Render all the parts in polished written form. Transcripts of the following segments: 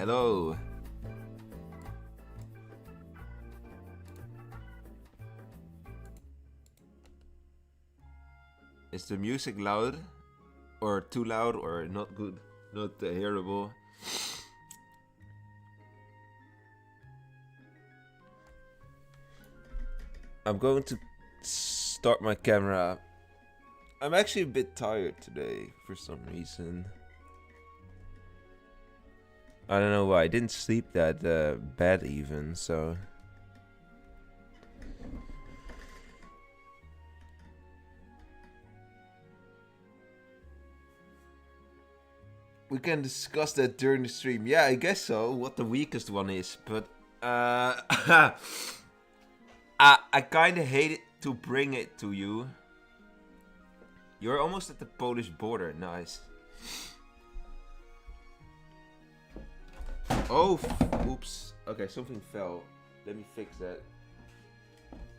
Hello. Is the music loud? Or too loud or not good? Not hearable? I'm going to start my camera. I'm actually a bit tired today for some reason. I don't know why. I didn't sleep that bad even, so... We can discuss that during the stream. Yeah, I guess so. What the weakest one is, but I kind of hate it to bring it to you. You're almost at the Polish border. Nice. Oh, oops. Okay, something fell. Let me fix that.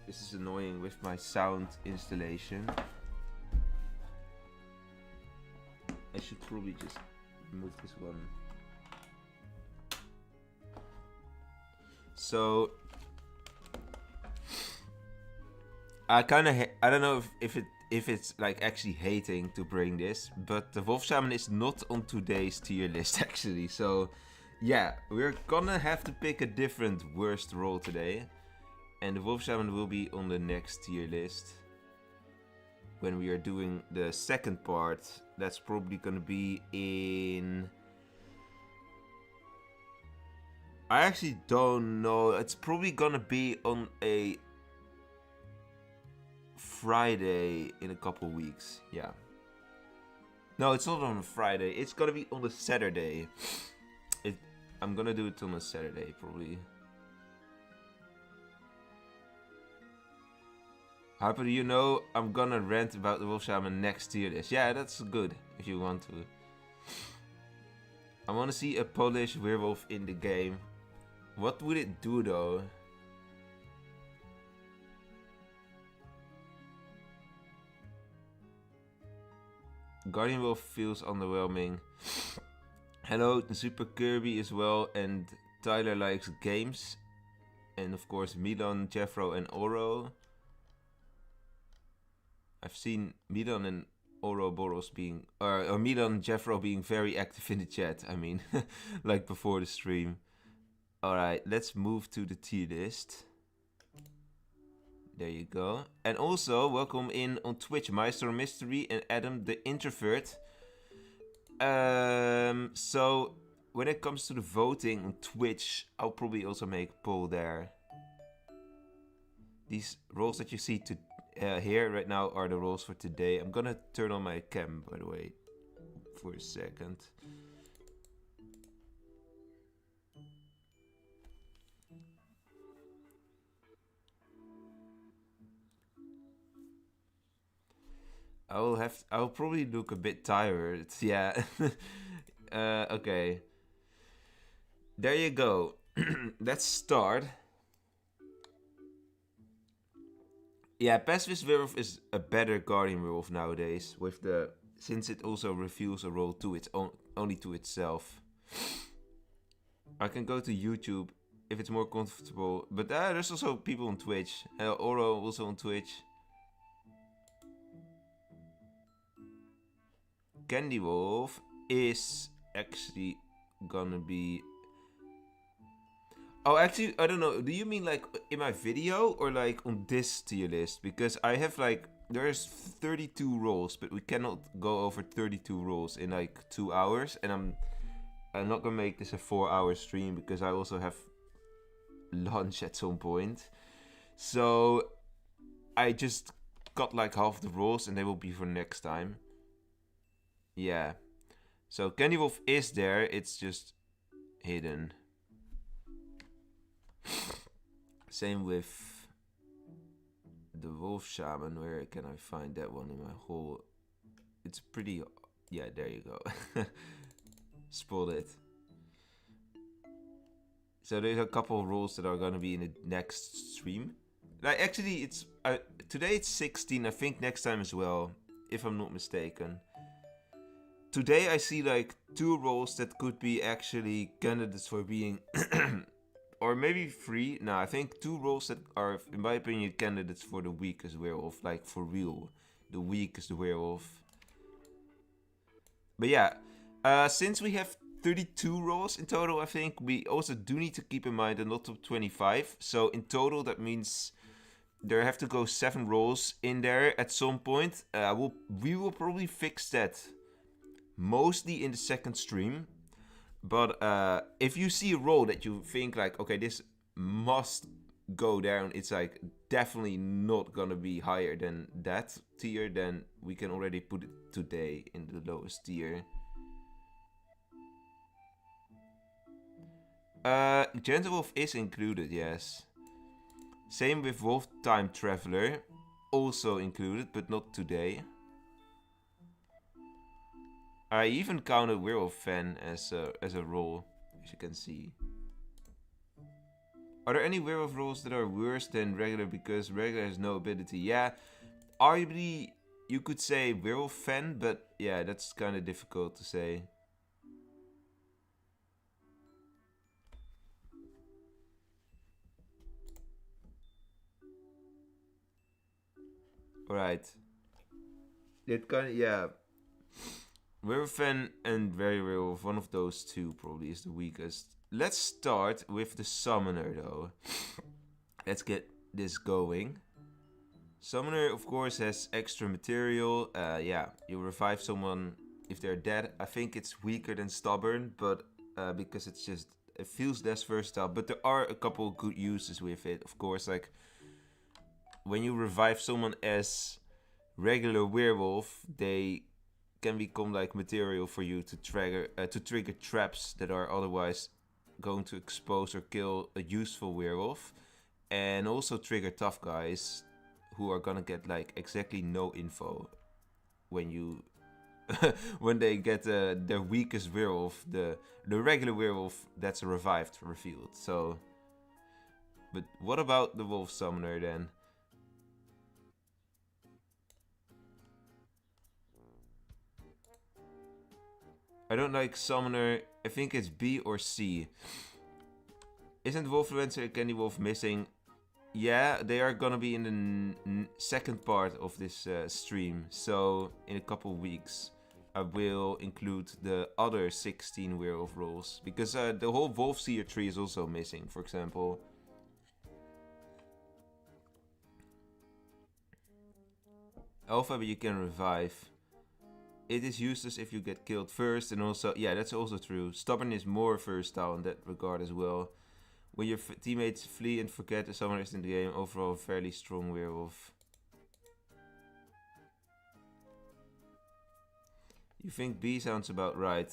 This is annoying with my sound installation. I should probably just move this one. So I kind of I don't know if it's like actually hating to bring this, but the Wolf Shaman is not on today's tier list actually. So yeah, we're gonna have to pick a different worst role today, and the Wolf Shaman will be on the next tier list when we are doing the second part. That's probably gonna be in... I actually don't know. It's probably gonna be on a Friday in a couple weeks. Yeah. No, it's not on a Friday. It's gonna be on a Saturday. I'm gonna do it on a Saturday, probably. Hyper, you know I'm gonna rant about the Wolf Shaman next tier list. Yeah, that's good, if you want to. I wanna see a Polish werewolf in the game. What would it do, though? Guardian Wolf feels underwhelming. Hello, Super Kirby as well, and Tyler likes games. And of course Milan, Jeffro and Oro. I've seen Milan and Ouroboros being... or Milan and Jeffro being very active in the chat, I mean. Like before the stream. Alright, let's move to the tier list. There you go. And also, welcome in on Twitch, Maestro Mystery and Adam the Introvert. So, when it comes to the voting on Twitch, I'll probably also make a poll there. These roles that you see here right now are the roles for today. I'm gonna turn on my cam, by the way, for a second. I'll probably look a bit tired. Yeah. Okay. There you go. Let's start. Yeah, Pacifist Werewolf is a better Guardian Werewolf nowadays, with since it also reveals a role to its own, only to itself. I can go to YouTube if it's more comfortable, but there's also people on Twitch. Oro also on Twitch. Candy Wolf is actually gonna be... Oh, actually, I don't know. Do you mean like in my video or like on this tier list? Because I have like... There's 32 roles, but we cannot go over 32 roles in like 2 hours. And I'm not gonna make this a 4-hour stream because I also have lunch at some point. So I just got like half the roles and they will be for next time. Yeah. So Candy Wolf is there, it's just hidden. Same with the Wolf Shaman. Where can I find that one in my whole... It's pretty... Yeah, there you go. Spoiled it. So there's a couple of roles that are gonna be in the next stream. Like actually, it's today it's 16. I think next time as well, if I'm not mistaken. Today I see like 2 roles that could be actually candidates for being... or maybe 3. No, I think 2 roles that are, in my opinion, candidates for the weakest werewolf. Like, for real. The weakest werewolf. But yeah, since we have 32 roles in total, I think we also do need to keep in mind a not top 25. So in total, that means there have to go 7 roles in there at some point. We will probably fix that mostly in the second stream. But if you see a role that you think like, okay, this must go down, it's like definitely not gonna be higher than that tier, then we can already put it today in the lowest tier. Gentle Wolf is included, yes. Same with Wolf Time Traveler, also included, but not today. I even counted Werewolf Fan as a role, as you can see. Are there any werewolf roles that are worse than regular because regular has no ability? Yeah, arguably you could say werewolf fan, but yeah, that's kind of difficult to say. Right. It kind of, yeah. Werewolf fan and very werewolf, one of those two probably is the weakest. Let's start with the summoner though. Let's get this going. Summoner, of course, has extra material. Yeah, you revive someone if they're dead. I think it's weaker than stubborn, but because it feels less versatile. But there are a couple good uses with it. Of course, like when you revive someone as regular werewolf, they can become like material for you to trigger traps that are otherwise going to expose or kill a useful werewolf, and also trigger tough guys who are gonna get like exactly no info when you when they get their weakest werewolf, the regular werewolf that's revived revealed. So, but what about the wolf summoner then? I don't like summoner. I think it's B or C. Isn't Wolfluencer and Candy Wolf missing? Yeah, they are gonna be in the second part of this stream. So in a couple weeks, I will include the other 16 werewolf roles because the whole Wolfseer tree is also missing. For example. Alpha, but you can revive. It is useless if you get killed first, and also, yeah, that's also true. Stubborn is more versatile in that regard as well. When your teammates flee and forget the summoner is in the game, overall fairly strong werewolf. You think B sounds about right.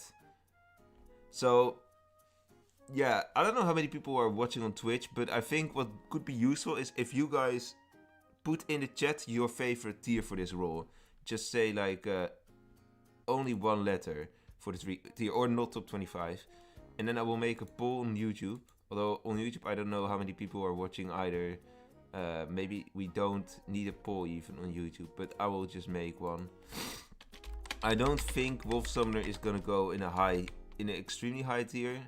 So, yeah, I don't know how many people are watching on Twitch, but I think what could be useful is if you guys put in the chat your favorite tier for this role. Just say like only one letter for the tier, or not top 25. And then I will make a poll on YouTube. Although on YouTube I don't know how many people are watching either. Maybe we don't need a poll even on YouTube, but I will just make one. I don't think Wolf Summoner is gonna go in an extremely high tier.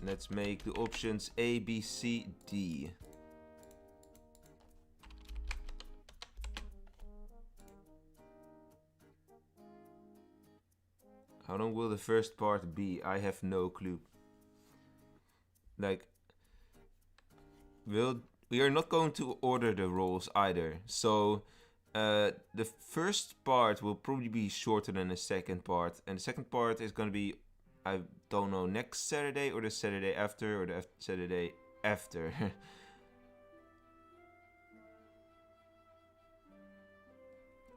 Let's make the options A, B, C, D. How long will the first part be? I have no clue. Like, we are not going to order the roles either. So, the first part will probably be shorter than the second part. And the second part is going to be, I don't know, next Saturday or the Saturday after or the Saturday after.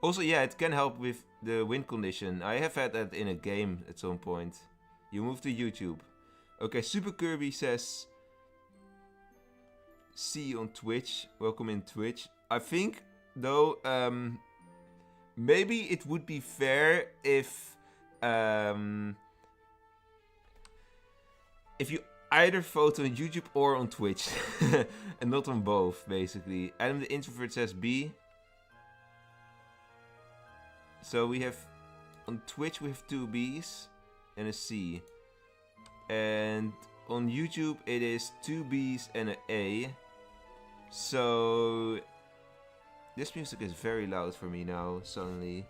Also, yeah, it can help with the win condition. I have had that in a game at some point. You move to YouTube. Okay, Super Kirby says, see you on Twitch. Welcome in Twitch. I think, though, maybe it would be fair if you either vote on YouTube or on Twitch. And not on both, basically. Adam the Introvert says B. So we have, on Twitch we have 2 B's and a C. And on YouTube it is 2 B's and an A. So this music is very loud for me now, suddenly.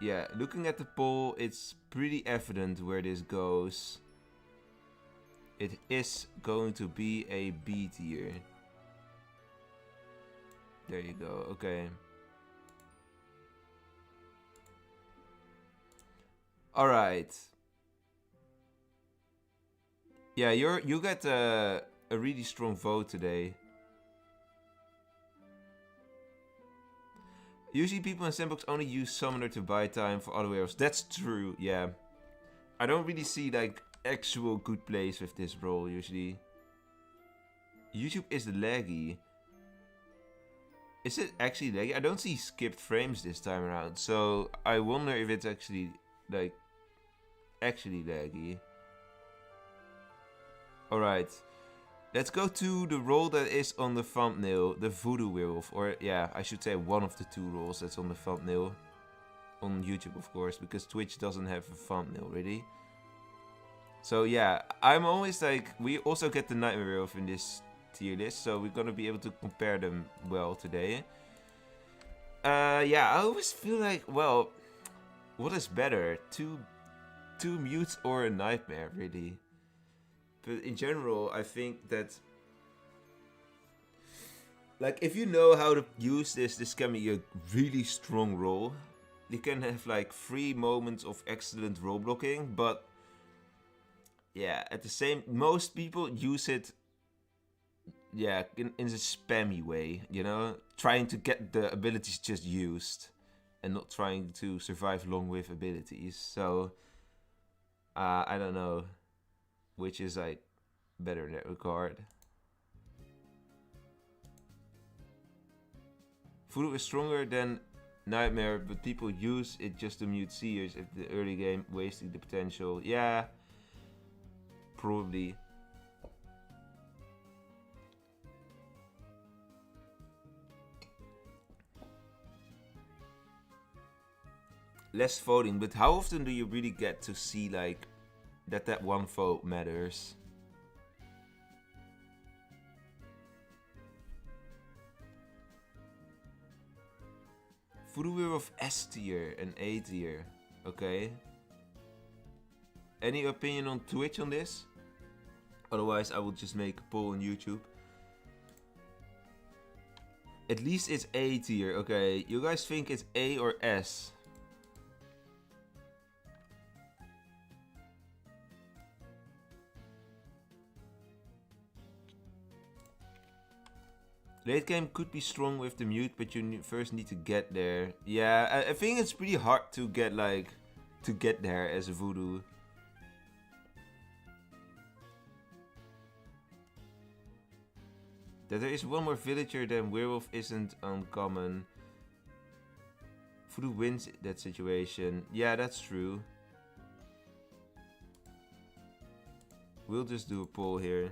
Yeah, looking at the poll, it's pretty evident where this goes. It is going to be a B tier. There you go, okay. Alright. Yeah, you got a really strong vote today. Usually people in Sandbox only use Summoner to buy time for other werewolves. That's true, yeah. I don't really see like actual good plays with this role usually. YouTube is laggy. Is it actually laggy? I don't see skipped frames this time around, so I wonder if it's actually like actually laggy. Alright. Let's go to the role that is on the thumbnail, the Voodoo Werewolf. Or, yeah, I should say one of the two roles that's on the thumbnail. On YouTube, of course, because Twitch doesn't have a thumbnail, really. So, yeah, I'm always like... We also get the Nightmare Werewolf in this tier list, so we're gonna be able to compare them well today. Yeah, I always feel like, well... What is better? Two mutes or a Nightmare, really? But in general, I think that... Like, if you know how to use this can be a really strong role. You can have, like, 3 moments of excellent role blocking, but... Yeah, at the same... Most people use it... Yeah, in a spammy way, you know? Trying to get the abilities just used. And not trying to survive long with abilities. So... I don't know. Which is, like, better in that regard. Voodoo is stronger than Nightmare, but people use it just to mute seers if the early game wasted the potential. Yeah, probably. Less voting, but how often do you really get to see like that one vote matters? Voodoo Werewolf S tier and A tier. Okay. Any opinion on Twitch on this? Otherwise, I will just make a poll on YouTube. At least it's A tier. Okay. You guys think it's A or S? Late game could be strong with the mute, but you first need to get there. Yeah, I think it's pretty hard to get like to get there as a voodoo. That there is one more villager than werewolf isn't uncommon. Voodoo wins that situation. Yeah, that's true. We'll just do a poll here.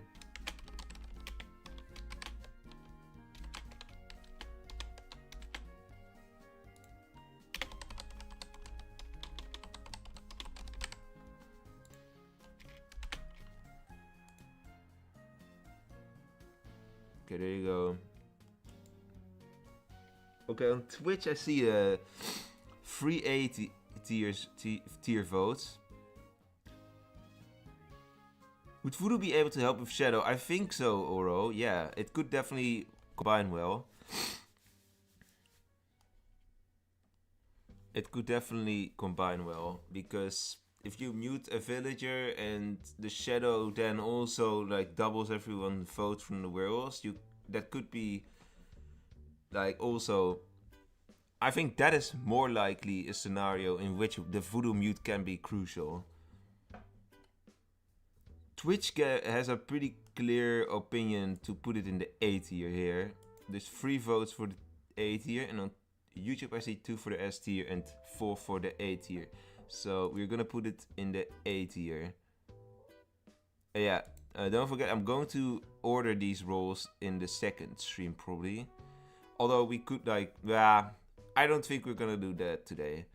Okay, there you go. Okay, on Twitch I see 380 tier votes. Would Voodoo be able to help with Shadow? I think so, Oro. Yeah, it could definitely combine well. It could definitely combine well, because if you mute a villager and the Shadow then also like doubles everyone votes from the werewolves, that could be like also... I think that is more likely a scenario in which the Voodoo mute can be crucial. Twitch has a pretty clear opinion to put it in the A tier here. There's 3 votes for the A tier, and on YouTube I see 2 for the S tier and 4 for the A tier. So we're gonna put it in the A tier. Yeah, don't forget I'm going to order these roles in the second stream probably. Although we could like, I don't think we're gonna do that today.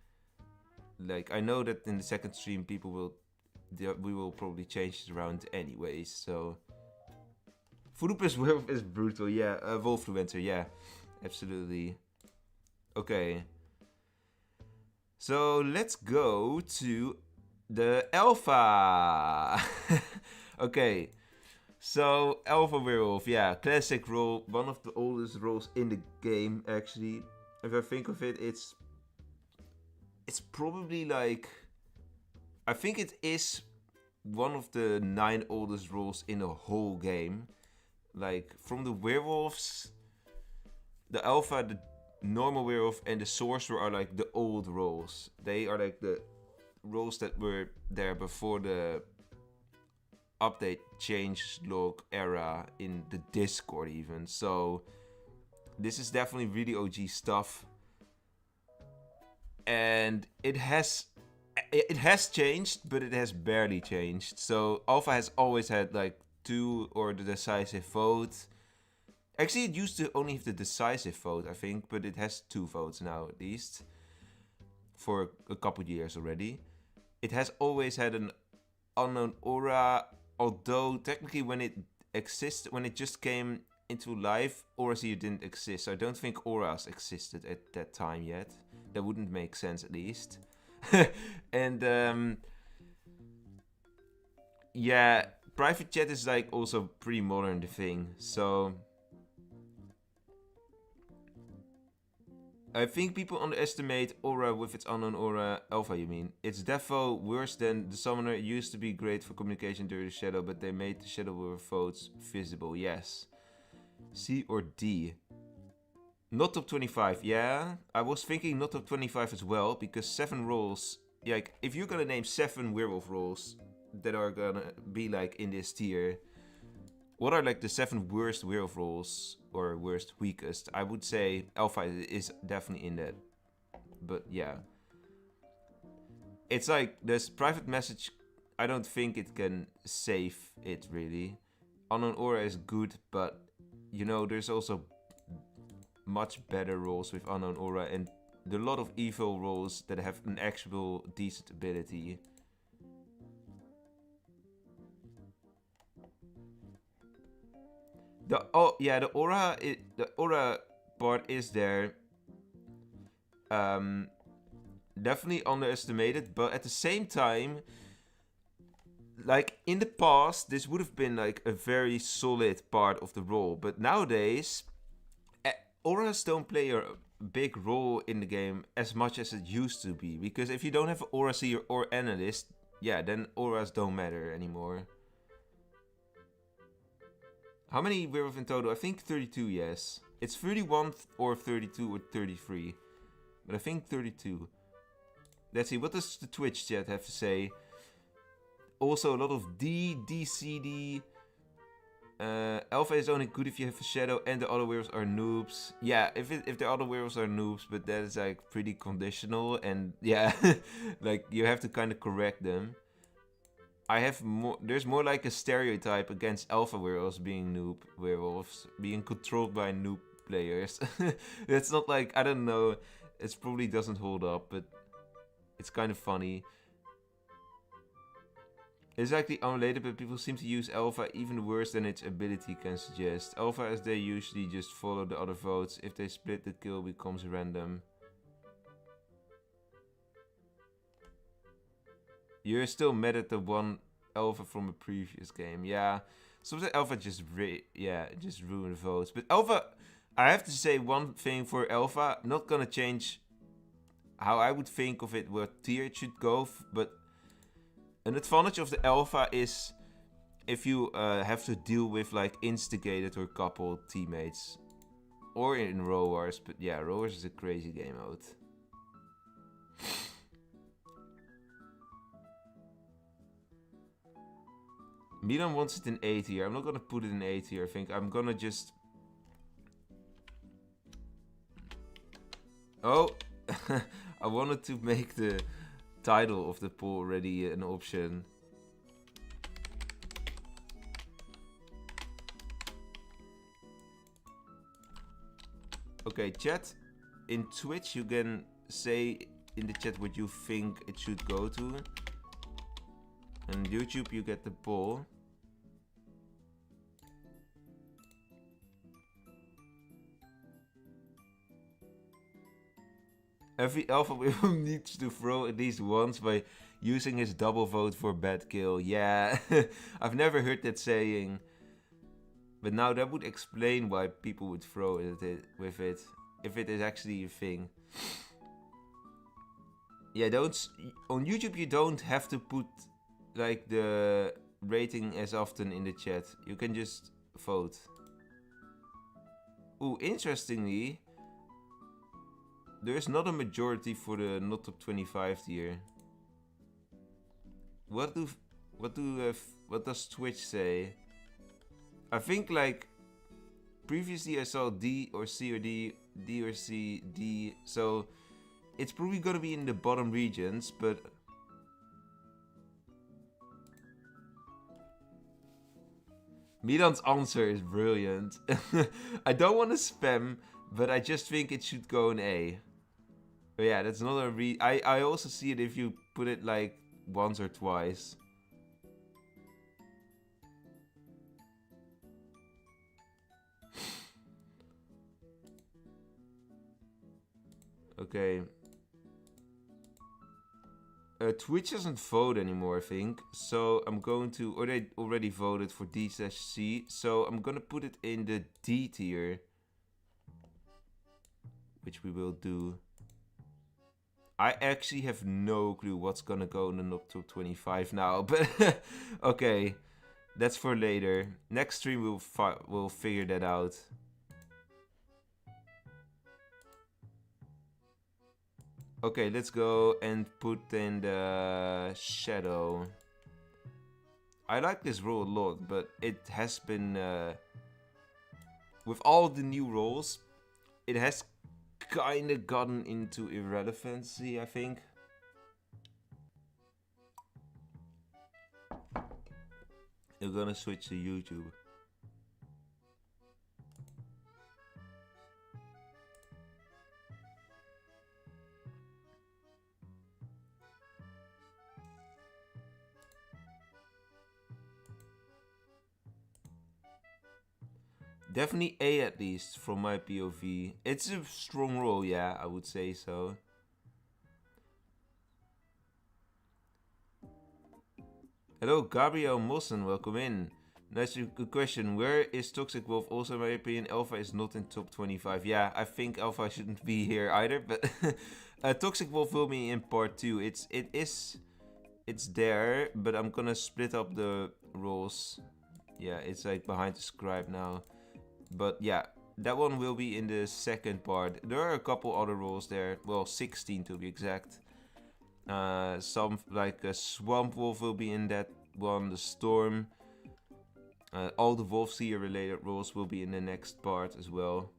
Like, I know that in the second stream we will probably change it around anyways, so... Voodoo plus Werewolf is brutal, yeah. Wolfluencer, yeah. Absolutely. Okay. So, let's go to the Alpha! Okay. So, Alpha Werewolf, yeah. Classic role. One of the oldest roles in the game, actually. If I think of it, it's probably like... I think it is one of the 9 oldest roles in the whole game. Like, from the werewolves, the Alpha, the normal werewolf, and the sorcerer are like the old roles. They are like the roles that were there before the update changelog era in the Discord even. So, this is definitely really OG stuff. And it has it has changed, but it has barely changed. So Alpha has always had like 2 or the decisive vote. Actually, it used to only have the decisive vote, I think, but it has 2 votes now at least for a couple years already. It has always had an unknown aura, although technically when it just came into life, Aura Seer didn't exist. So I don't think auras existed at that time yet. That wouldn't make sense at least. And yeah, private chat is like also pretty modern the thing. So I think people underestimate Aura with its unknown aura. Alpha, you mean? It's defo worse than the summoner. It used to be great for communication during the shadow, but they made the shadow with votes visible. Yes. C or D? Not top 25, yeah. I was thinking not top 25 as well, because 7 roles. Yeah, like, if you're gonna name 7 werewolf roles that are gonna be like in this tier, what are like the 7 worst werewolf roles or worst weakest? I would say Alpha is definitely in that. But yeah. It's like this private message, I don't think it can save it really. Unknown Aura is good, but you know, there's also much better roles with Unknown Aura, and there are a lot of evil roles that have an actual decent ability. The aura part is there. Definitely underestimated, but at the same time, like in the past, this would have been like a very solid part of the role. But nowadays, auras don't play a big role in the game as much as it used to be. Because if you don't have an aura seer or analyst, yeah, then auras don't matter anymore. How many werewolf in total? I think 32, yes. It's 31 or 32 or 33. But I think 32. Let's see, what does the Twitch chat have to say? Also a lot of D, DCD. Alpha is only good if you have a shadow and the other werewolves are noobs. Yeah, if the other werewolves are noobs, but that is like pretty conditional, and yeah, like you have to kind of correct them. There's more like a stereotype against alpha werewolves being noob werewolves, being controlled by noob players. It's not like, I don't know, it probably doesn't hold up, but it's kind of funny. It's actually unrelated, but people seem to use Alpha even worse than its ability can suggest. Alpha, as they usually just follow the other votes. If they split, the kill becomes random. You're still mad at the one Alpha from a previous game. Yeah, sometimes Alpha just ruin votes. But Alpha, I have to say one thing for Alpha. Not gonna change how I would think of it, what tier it should go, but an advantage of the Alpha is if you have to deal with like instigated or coupled teammates. Or in Rowers, but yeah, Rowers is a crazy game mode. Milan wants it in A tier. I'm not gonna put it in A tier, I think. I'm gonna just... Oh! I wanted to make the title of the poll already an option. Okay, chat. In Twitch, you can say in the chat what you think it should go to. And YouTube, you get the poll. Every alpha werewolf needs to throw at least once by using his double vote for bad kill. Yeah, I've never heard that saying. But now that would explain why people would throw it with it. If it is actually a thing. Yeah, on YouTube you don't have to put like the rating as often in the chat. You can just vote. Ooh, interestingly, there's not a majority for the not top 25 tier. What does Twitch say? I think like previously I saw D or C or D, D or C, D. So it's probably gonna be in the bottom regions, but Milan's answer is brilliant. I don't want to spam, but I just think it should go in A. But yeah, that's not a I also see it if you put it like once or twice. Okay. Twitch doesn't vote anymore, I think. So I'm going to... Or they already voted for D/C. So I'm gonna put it in the D tier. Which we will do. I actually have no clue what's gonna go in the top 25 now. But okay. That's for later. Next stream we'll figure that out. Okay, let's go and put in the shadow. I like this role a lot, but it has been... with all the new roles, it has kind of gotten into irrelevancy, I think. You're gonna switch to YouTube. Definitely A at least, from my POV. It's a strong role, yeah, I would say so. Hello, Gabriel Mossen, welcome in. Nice, good question. Where is Toxic Wolf? Also, in my opinion, Alpha is not in top 25. Yeah, I think Alpha shouldn't be here either, but Toxic Wolf will be in part 2. It's there, but I'm gonna split up the roles. Yeah, it's like behind the scribe now. But yeah, that one will be in the second part. There are a couple other roles there. Well, 16 to be exact. Some like a Swamp Wolf will be in that one. The Storm. All the Wolfseer related roles will be in the next part as well.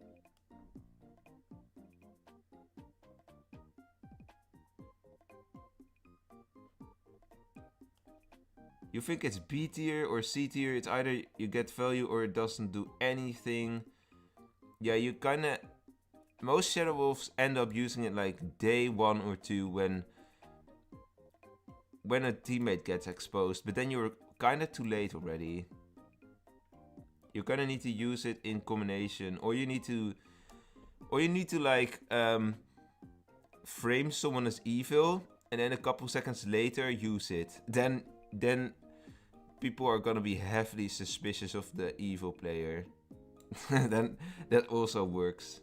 You think it's B tier or C tier? It's either you get value or it doesn't do anything. Yeah, you kinda... Most Shadow Wolves end up using it like day 1 or 2 when a teammate gets exposed. But then you're kinda too late already. You kinda need to use it in combination. Or you need to like frame someone as evil and then a couple seconds later use it. Then people are gonna be heavily suspicious of the evil player. Then that also works.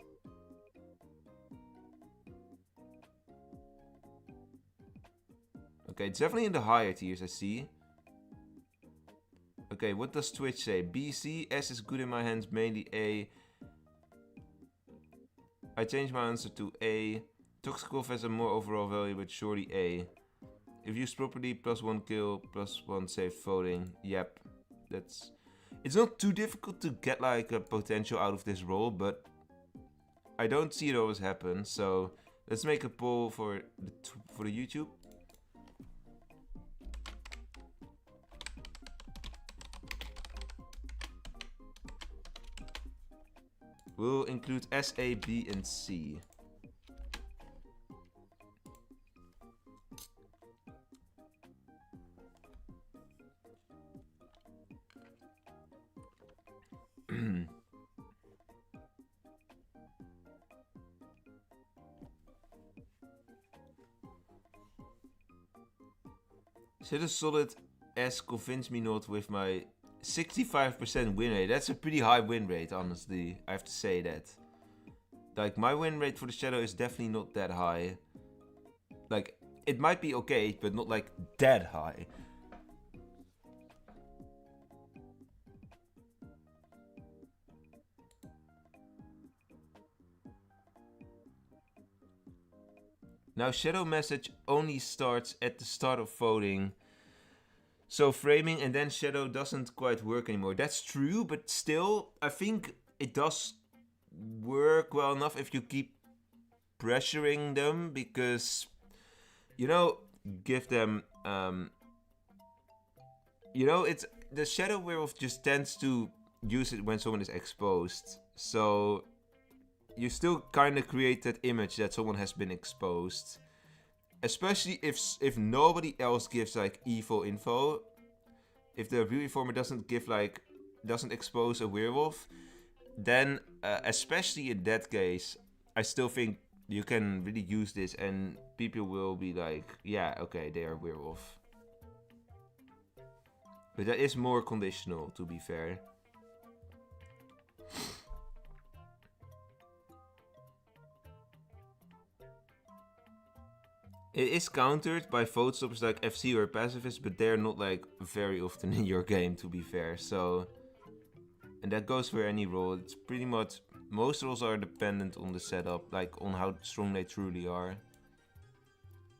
Okay, it's definitely in the higher tiers, I see. Okay, what does Twitch say? B, C, S is good in my hands, mainly A. I changed my answer to A. Toxic Wolf has a more overall value, but surely A. If used properly, +1 kill, +1 safe voting. Yep, that's... It's not too difficult to get like a potential out of this role, but I don't see it always happen. So let's make a poll for the YouTube. We'll include S, A, B, and C. Should a solid S convince me not with my 65% win rate? That's a pretty high win rate, honestly. I have to say that. Like, my win rate for the Shadow is definitely not that high. Like, it might be okay, but not like that high. Now, Shadow Message only starts at the start of voting. So framing and then Shadow doesn't quite work anymore. That's true, but still, I think it does work well enough if you keep pressuring them. Because, you know, give them... you know, it's the Shadow Werewolf just tends to use it when someone is exposed. So you still kind of create that image that someone has been exposed. Especially if nobody else gives like evil info. If the real informer doesn't expose a werewolf, then especially in that case, I still think you can really use this and people will be like, yeah, okay, they are werewolf. But that is more conditional, to be fair. It is countered by vote stoppers like FC or pacifists, but they're not like very often in your game, to be fair. So, and that goes for any role. It's pretty much, most roles are dependent on the setup, like on how strong they truly are.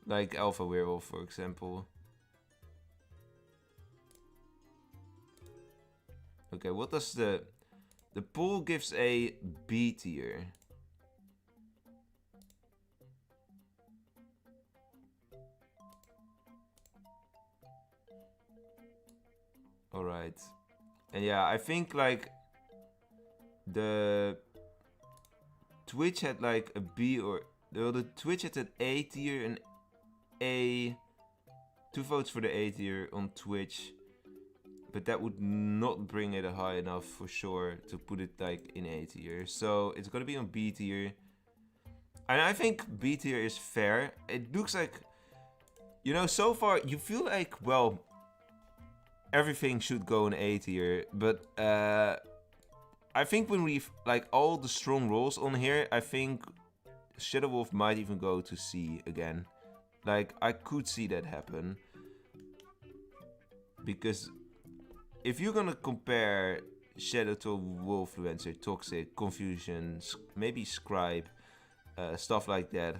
Like Alpha Werewolf, for example. Okay, what does the pool gives a B tier. Alright. And yeah, I think like the Twitch had like a B or the Twitch had an A tier and A. 2 votes for the A tier on Twitch. But that would not bring it high enough for sure to put it like in A tier. So it's gonna be on B tier. And I think B tier is fair. It looks like, you know, so far you feel like, well, everything should go in A tier. But I think when we've like all the strong roles on here, I think Shadow Wolf might even go to C again. Like, I could see that happen. Because if you're gonna compare Shadow to Wolfluencer, Toxic, Confusion, maybe Scribe, stuff like that.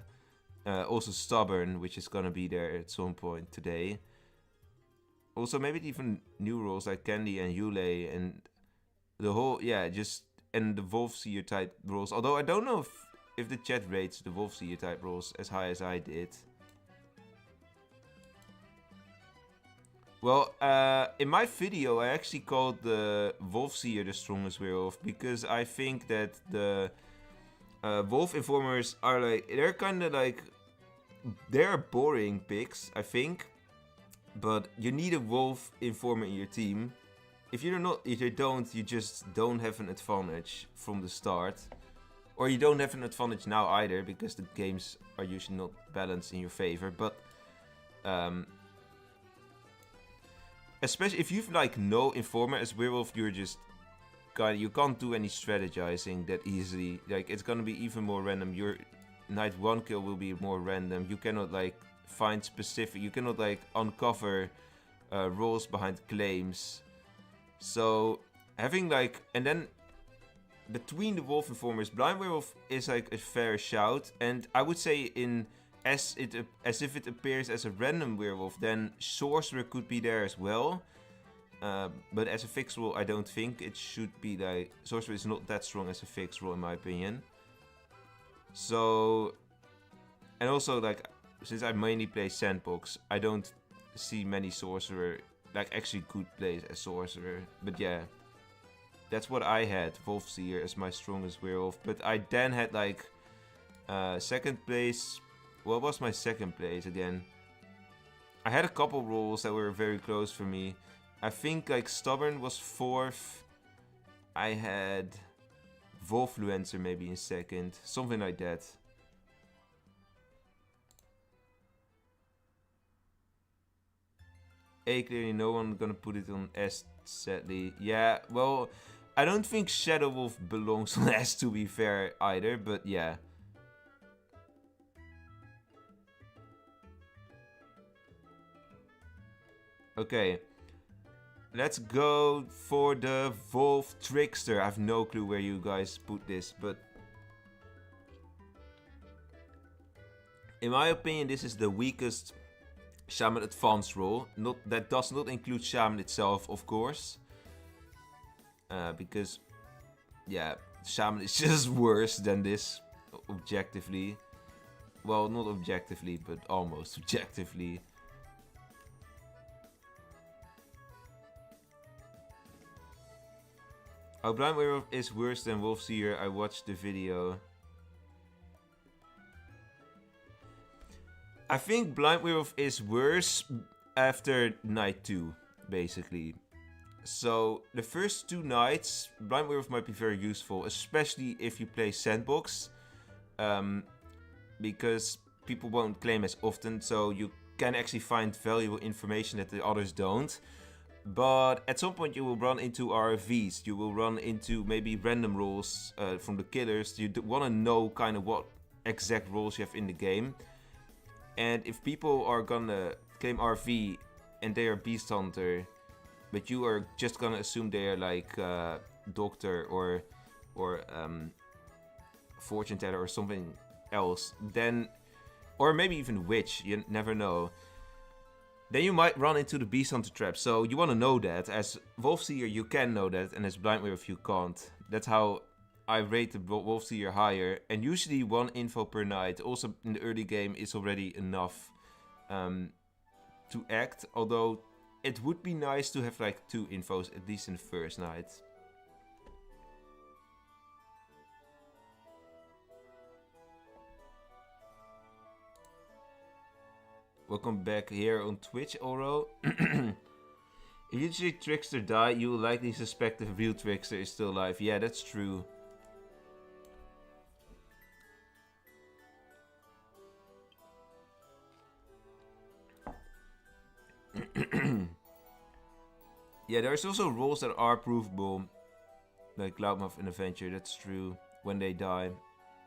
Also Stubborn, which is gonna be there at some point today. Also maybe even new roles like Candy and Yule and the whole, yeah, just, and the Wolfseer type roles. Although I don't know if the chat rates the Wolfseer type roles as high as I did. Well, in my video, I actually called the Wolfseer the strongest werewolf because I think that the Wolf Informers are like, they're kind of like, they're boring picks, I think. But you need a Wolf Informer in your team. If you don't, you just don't have an advantage from the start. Or you don't have an advantage now either, because the games are usually not balanced in your favor. But especially if you've like no informer as werewolf, you're just you can't do any strategizing that easily. Like, it's gonna be even more random. Your night 1 kill will be more random. You cannot like find specific, you cannot like uncover roles behind claims. So having like, and then between the wolf informers, blind werewolf is like a fair shout. And I would say as if it appears as a random werewolf, then sorcerer could be there as well. But as a fixed role, I don't think it should be like, sorcerer is not that strong as a fixed role in my opinion. So, and also like, since I mainly play sandbox, I don't see many sorcerer, like actually good plays as sorcerer. But yeah, that's what I had, Wolfseer as my strongest werewolf. But I then had like second place. What was my second place again? I had a couple roles that were very close for me. I think like Stubborn was 4th. I had Wolfluencer maybe in 2nd. Something like that. A, clearly no one gonna put it on S, sadly. Yeah, well, I don't think Shadow Wolf belongs on S, to be fair either, but yeah. Okay, let's go for the Wolf Trickster. I have no clue where you guys put this, but in my opinion, this is the weakest Shaman Advanced role. That does not include Shaman itself, of course. Because, yeah, Shaman is just worse than this, objectively. Well, not objectively, but almost objectively. Oh, Blind Werewolf is worse than Wolfseer. I watched the video. I think Blind Werewolf is worse after night 2, basically. So the first 2 nights, Blind Werewolf might be very useful, especially if you play Sandbox. Because people won't claim as often, so you can actually find valuable information that the others don't. But at some point you will run into RFVs, you will run into maybe random rolls from the killers. You want to know kind of what exact rolls you have in the game. And if people are gonna claim RV and they are Beast Hunter, but you are just gonna assume they are like Doctor or Fortune Teller or something else, then, or maybe even Witch, you never know, then you might run into the Beast Hunter trap. So you want to know that. As Wolfseer you can know that, and as Blind Werewolf you can't. That's how I rate the Wolfseer higher, and usually 1 info per night, also in the early game, is already enough to act, although it would be nice to have like 2 infos at least in the first night. Welcome back here on Twitch, Oro. If usually Trickster die, you will likely suspect the real Trickster is still alive. Yeah, that's true. Yeah, there's also roles that are provable, like Loudmouth and Adventure, that's true. When they die,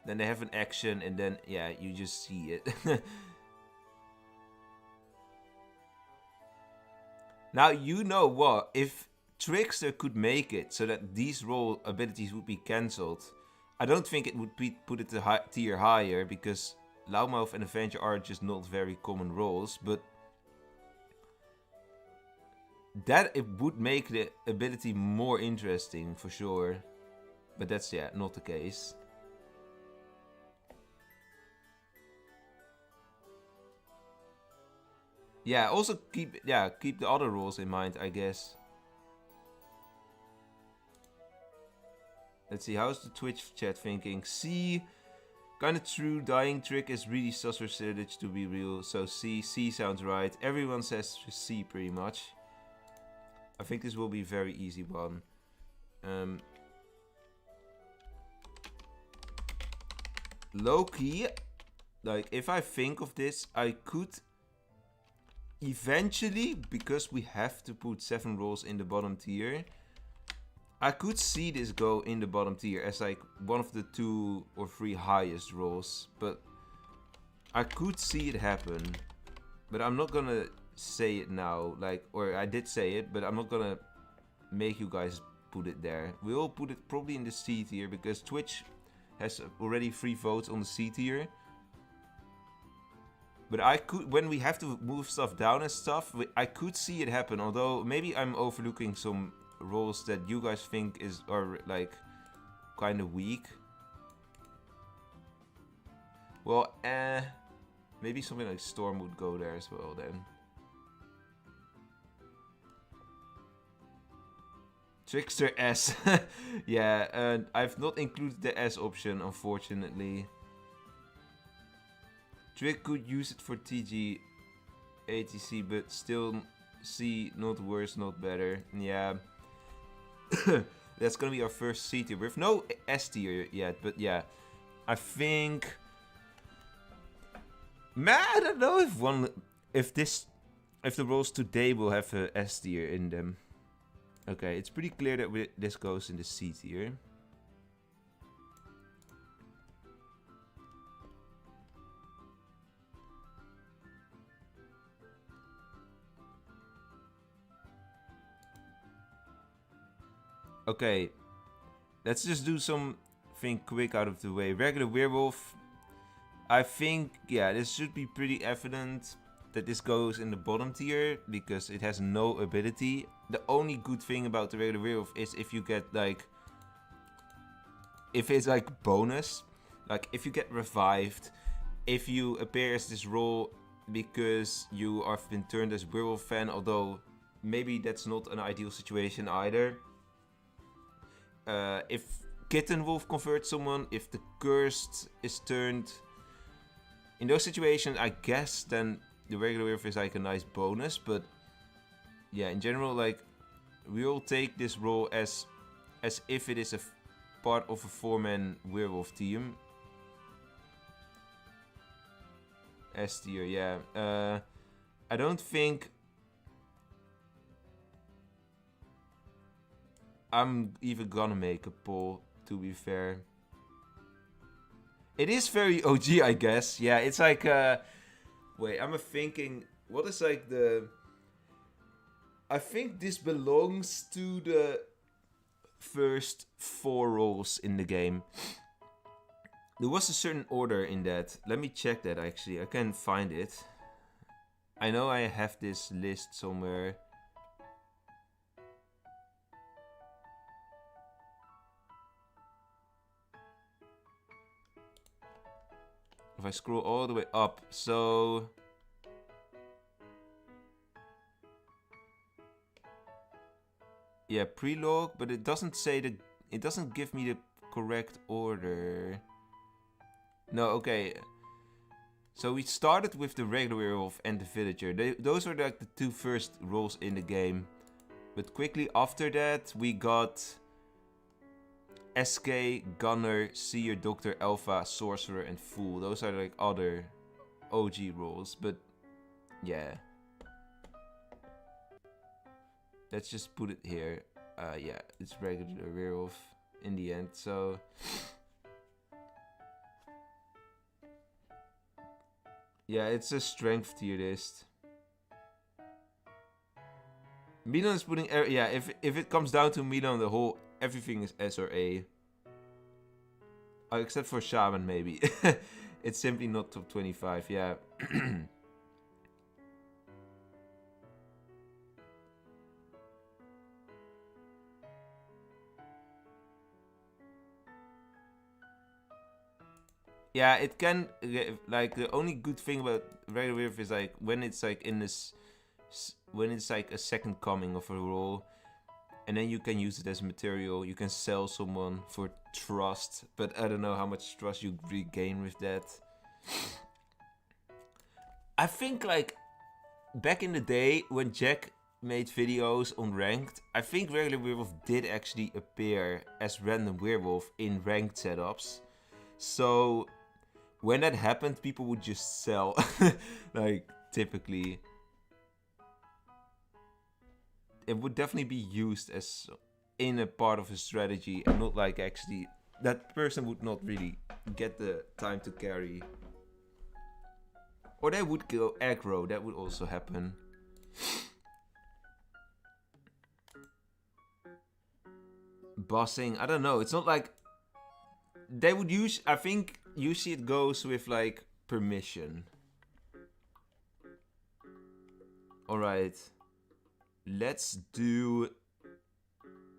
then they have an action, and then, yeah, you just see it. Now, you know what? If Trickster could make it so that these role abilities would be cancelled, I don't think it would put it a tier higher, because Loudmouth and Avenger are just not very common roles, but that it would make the ability more interesting for sure. But that's, yeah, not the case. Yeah, also keep the other rules in mind, I guess. Let's see, how's the Twitch chat thinking? C, kinda true, dying trick is really sus for Sillage to be real, so C sounds right. Everyone says C pretty much. I think this will be a very easy one. Low-key, like, if I think of this, I could eventually, because we have to put 7 rolls in the bottom tier, I could see this go in the bottom tier as like one of the 2 or 3 highest rolls, but I could see it happen. But I'm not gonna say it now, like, or I did say it, but I'm not gonna make you guys put it there. We'll put it probably in the C tier, because Twitch has already 3 votes on the C tier. But I could, when we have to move stuff down and stuff, I could see it happen. Although maybe I'm overlooking some roles that you guys think are like kind of weak. Well, maybe something like Storm would go there as well then. Trickster S. Yeah, I've not included the S option, unfortunately. Trick could use it for TG ATC, but still C, not worse, not better. Yeah. That's gonna be our first C tier. We have no S tier yet, but yeah. I think... Man, I don't know if the rolls today will have a S tier in them. Okay, it's pretty clear that this goes in the C tier. Okay, let's just do something quick out of the way. Regular Werewolf, I think, yeah, this should be pretty evident that this goes in the bottom tier, because it has no ability. The only good thing about the regular Werewolf is if you get, like, if it's like bonus, like if you get revived, if you appear as this role because you have been turned as Werewolf fan, although maybe that's not an ideal situation either. If Kitten Wolf converts someone, if the Cursed is turned, in those situations, I guess then the regular werewolf is like a nice bonus. But yeah, in general, like we'll take this role as if it is a part of a 4-man werewolf team. S tier, yeah. I don't think I'm even gonna make a poll, to be fair. It is very OG, I guess. Yeah, it's like, wait, I'm thinking, what is like the... I think this belongs to the first 4 roles in the game. There was a certain order in that. Let me check that, actually. I can't find it. I know I have this list somewhere. If I scroll all the way up, so... Yeah, prelog, but it doesn't say the... It doesn't give me the correct order. No, okay. So we started with the regular werewolf and the villager. Those were like the 2 first roles in the game. But quickly after that, we got... SK, Gunner, Seer, Doctor, Alpha, Sorcerer, and Fool. Those are like other OG roles, but yeah. Let's just put it here. Yeah, it's regular werewolf in the end, so... Yeah, it's a strength tier list. Milan is putting... Yeah, if it comes down to Milan, the whole... Everything is S or A. Except for Shaman, maybe. It's simply not top 25, yeah. Yeah, it can... Like, the only good thing about regular werewolf is, like, when it's, like, in this... When it's, like, a second coming of a role... And then you can use it as material. You can sell someone for trust. But I don't know how much trust you regain with that. I think like back in the day when Jack made videos on ranked, I think regular werewolf did actually appear as random werewolf in ranked setups. So when that happened, people would just sell. Like typically. It would definitely be used as in a part of a strategy and not like actually that person would not really get the time to carry. Or they would go aggro, that would also happen. Bossing, I don't know, it's not like they would use, I think usually it goes with like permission. Alright. Let's do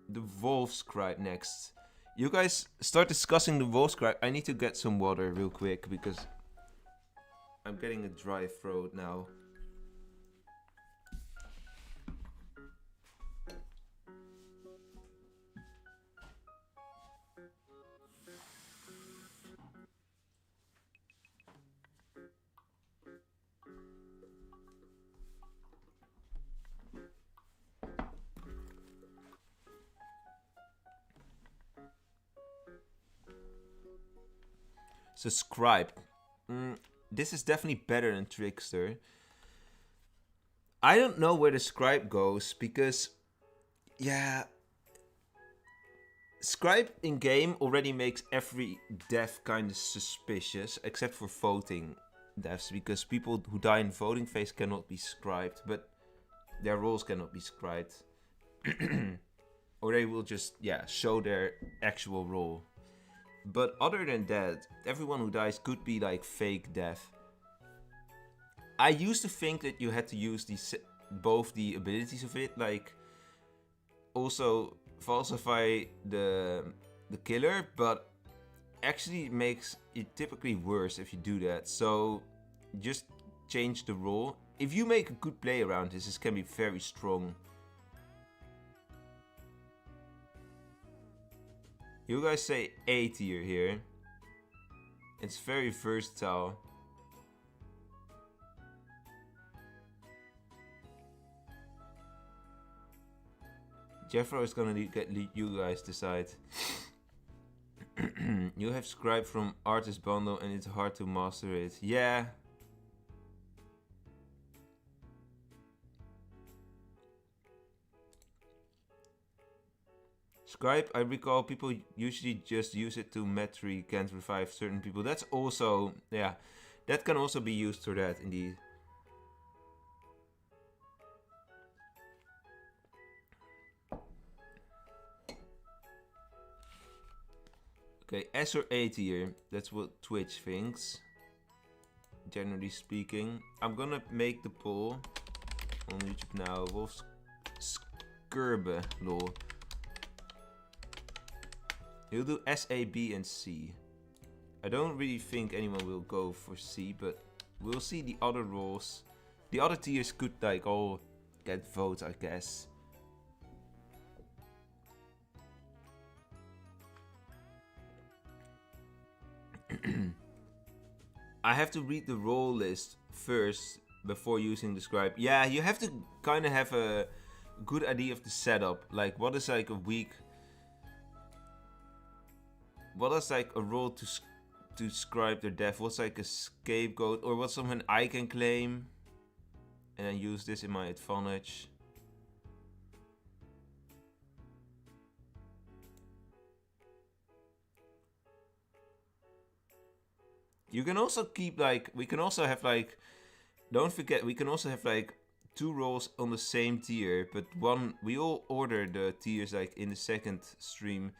the Wolfscribe next. You guys start discussing the Wolfscribe. I need to get some water real quick because I'm getting a dry throat now. So Scribe. This is definitely better than Trickster. I don't know where the Scribe goes because, yeah, Scribe in game already makes every death kind of suspicious, except for voting deaths, because people who die in voting phase cannot be scribed, but their roles cannot be scribed. Or they will just, yeah, show their actual role. But other than that, everyone who dies could be like fake death. I used to think that you had to use these, both the abilities of it, like also falsify the killer, but actually it makes it typically worse if you do that. So just change the role. If you make a good play around this can be very strong. You guys say A tier here. It's very versatile. Jeffro is gonna let you guys decide. You have scribe from artist bundle and it's hard to master it. Yeah. Scribe, I recall people usually just use it to metry, can't revive certain people. That's also, yeah, that can also be used for that indeed. Okay, S or A tier, that's what Twitch thinks. Generally speaking. I'm gonna make the poll on YouTube now. Wolf Skurbe, lol. He'll do S, A, B, and C. I don't really think anyone will go for C, but we'll see the other roles. The other tiers could like all get votes, I guess. I have to read the role list first before using the scribe. Yeah, you have to kind of have a good idea of the setup. Like, what is like a weak... What is like a role to scribe their death? What's like a scapegoat? Or what's something I can claim? And then use this in my advantage. You can also keep like, we can also have like, don't forget, we can also have like 2 roles on the same tier, but one, we all order the tiers like in the second stream.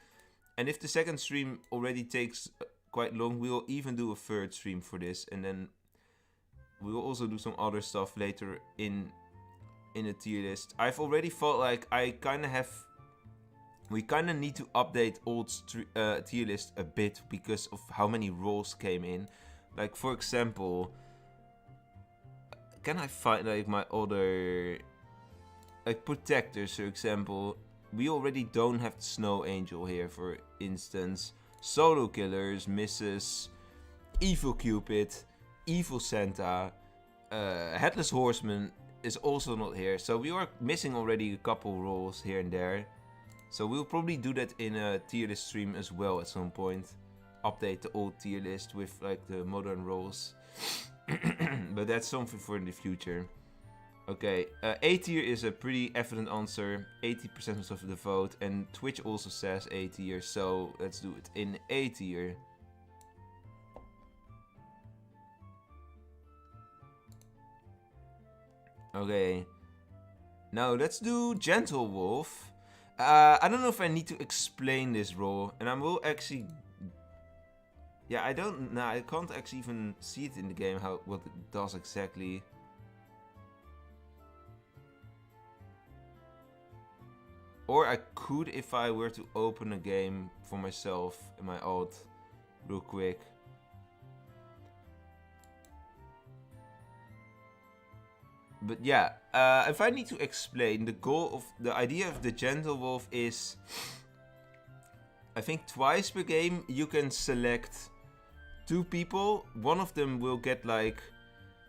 And if the second stream already takes quite long, we will even do a third stream for this. And then we will also do some other stuff later in a tier list. I've already felt like I kind of have... We kind of need to update old tier list a bit because of how many roles came in. Like, for example... Can I find like my other... Like protectors, for example. We already don't have the Snow Angel here, for instance. Solo Killers, Mrs. Evil Cupid, Evil Santa, Headless Horseman is also not here. So we are missing already a couple roles here and there. So we'll probably do that in a tier list stream as well at some point. Update the old tier list with like the modern roles. But that's something for in the future. Okay, A tier is a pretty evident answer. 80% of the vote. And Twitch also says A tier. So let's do it in A tier. Okay. Now let's do Gentle Wolf. I don't know if I need to explain this role. And I will actually... Yeah, I don't... Nah, I can't actually even see it in the game, what it does exactly. Or I could if I were to open a game for myself in my alt real quick. But yeah, if I need to explain, the idea of the Gentle Wolf is... I think twice per game you can select 2 people. One of them will get like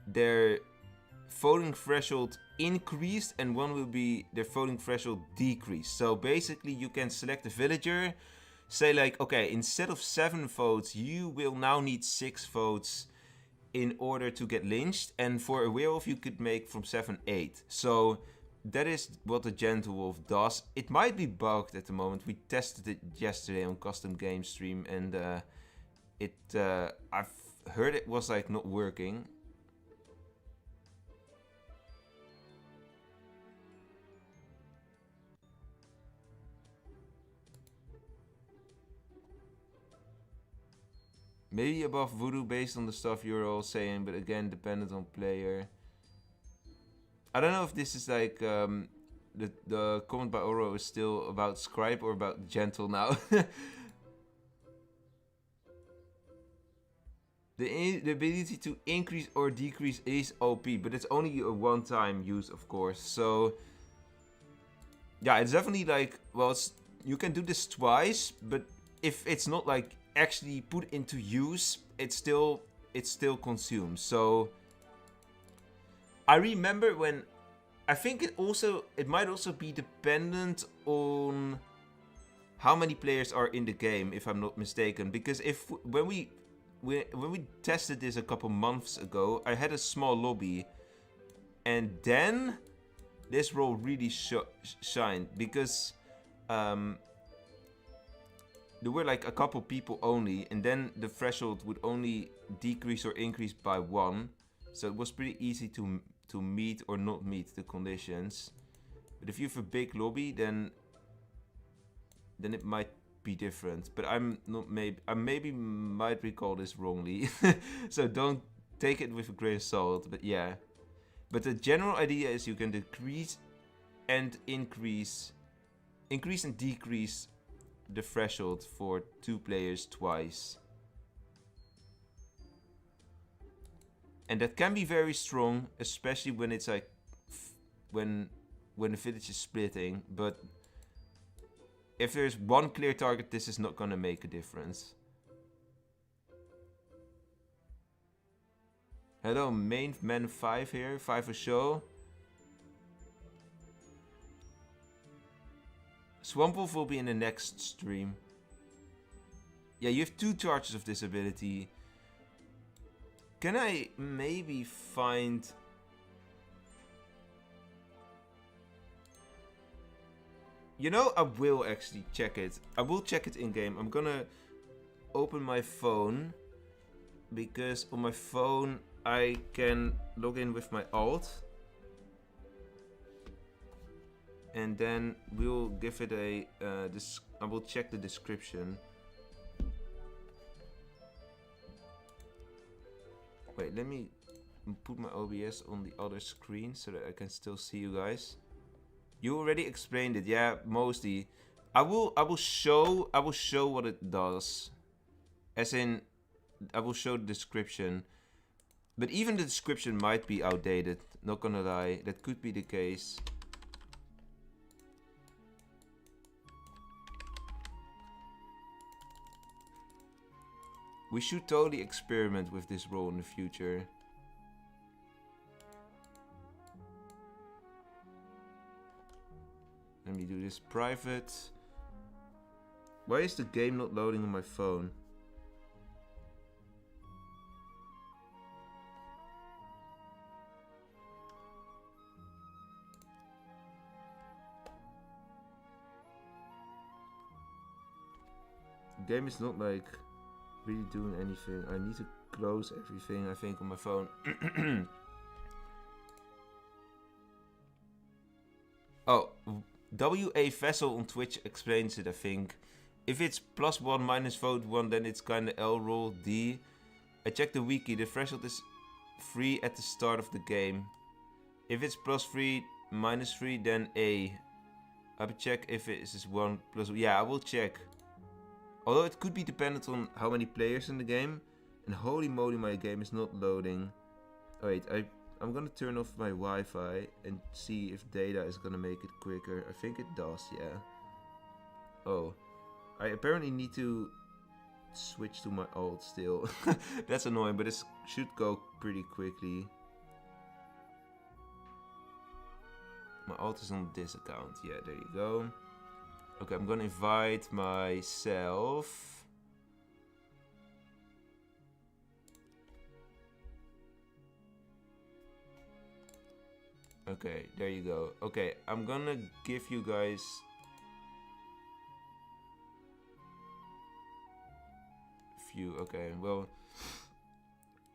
their voting threshold increased and one will be their voting threshold decreased. So basically you can select a villager, say like, okay, instead of 7 votes, you will now need 6 votes in order to get lynched. And for a werewolf you could make from 7, 8. So that is what the Gentle Wolf does. It might be bugged at the moment. We tested it yesterday on Custom Game Stream and I've heard it was like not working. Maybe above Voodoo based on the stuff you're all saying, but again, dependent on player. I don't know if this is like, the comment by Oro is still about Scribe or about Gentle now. The ability to increase or decrease is OP, but it's only a one-time use, of course. So, yeah, it's definitely like, well, you can do this twice, but if it's not like actually put into use, it's still consumed. So I remember when I think it might also be dependent on how many players are in the game, if I'm not mistaken. Because when we tested this a couple months ago, I had a small lobby, and then this role really shined because there were like a couple people only, and then the threshold would only decrease or increase by 1, so it was pretty easy to meet or not meet the conditions. But if you have a big lobby, then it might be different. But I maybe might recall this wrongly, so don't take it with a grain of salt. But yeah, but the general idea is you can decrease and increase and decrease the threshold for 2 players twice. And that can be very strong, especially when it's like when the village is splitting. But if there's one clear target, this is not gonna make a difference. Hello, main man 5 here, 5 a show. Swamp Wolf will be in the next stream. Yeah, you have 2 charges of this ability. Can I maybe find... You know, I will actually check it. I will check it in-game. I'm gonna open my phone, because on my phone I can log in with my alt. And then we'll give it a... I will check the description. Wait, let me put my OBS on the other screen so that I can still see you guys. You already explained it, yeah, mostly. I will show what it does. As in, I will show the description. But even the description might be outdated, not gonna lie. That could be the case. We should totally experiment with this role in the future. Let me do this private. Why is the game not loading on my phone? The game is not like really doing anything. I need to close everything, I think, on my phone. Oh, WA Vessel on Twitch explains it, I think. If it's +1 minus vote 1, then it's kinda L roll D. I checked the wiki, the threshold is 3 at the start of the game. If it's +3 minus 3, then A. I will check if it is 1 plus... Yeah, I will check. Although it could be dependent on how many players in the game. And holy moly, my game is not loading. Oh, wait, I'm gonna turn off my Wi-Fi and see if data is gonna make it quicker. I think it does, yeah. Oh, I apparently need to switch to my alt still. That's annoying, but it should go pretty quickly. My alt is on this account. Yeah, there you go. Okay, I'm gonna invite myself. Okay, there you go. Okay, I'm gonna give you guys... few. Okay, well...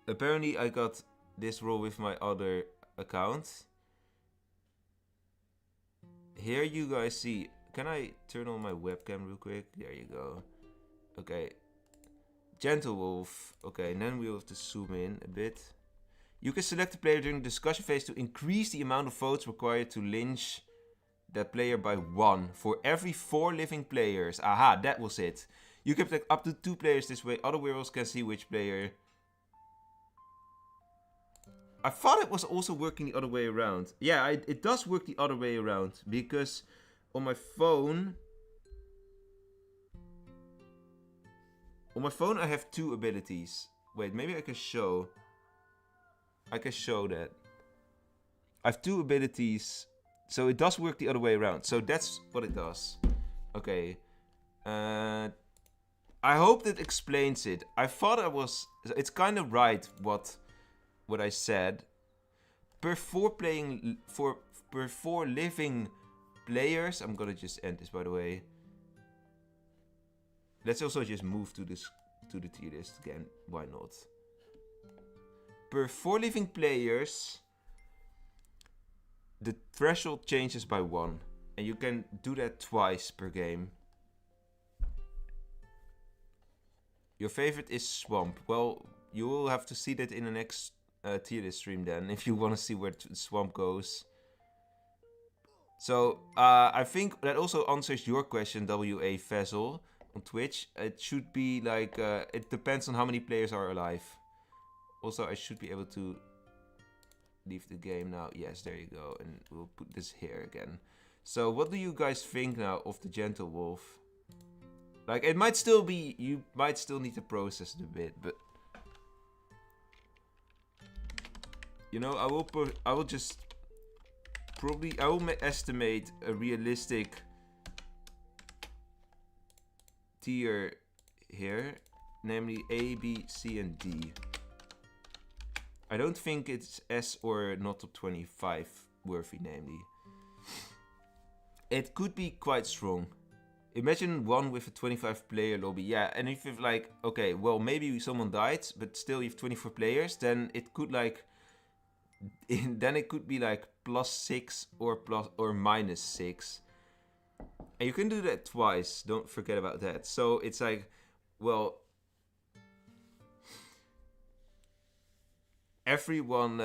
Apparently I got this role with my other account. Here you guys see... Can I turn on my webcam real quick? There you go. Okay. Gentle Wolf. Okay, and then we'll have to zoom in a bit. You can select the player during the discussion phase to increase the amount of votes required to lynch that player by 1 for every 4 living players. Aha, that was it. You can pick up to 2 players this way. Other werewolves can see which player. I thought it was also working the other way around. Yeah, it does work the other way around. Because on my phone... On my phone I have 2 abilities. Wait, maybe I can show. I can show that. I have 2 abilities. So it does work the other way around. So that's what it does. Okay. I hope that explains it. I thought I was... It's kind of right what I said. Per 4 living players... I'm gonna just end this, by the way. Let's also just move to the tier list again. Why not? Per 4 living players... The threshold changes by 1. And you can do that twice per game. Your favorite is Swamp. Well, you will have to see that in the next tier list stream then. If you want to see where Swamp goes. So, I think that also answers your question, W.A. Vezel, on Twitch. It should be like... it depends on how many players are alive. Also, I should be able to... leave the game now. Yes, there you go. And we'll put this here again. So what do you guys think now of the Gentle Wolf? Like, it might still be... You might still need to process it a bit, but... You know, I will just... Probably... I will estimate a realistic... tier here. Namely A, B, C, and D. I don't think it's S or not top 25 worthy, namely. It could be quite strong. Imagine one with a 25 player lobby. Yeah, and if you've like, okay, well, maybe someone died, but still you have 24 players, then it could like, then it could be like +6 or -6. And you can do that twice. Don't forget about that. So it's like, well, everyone,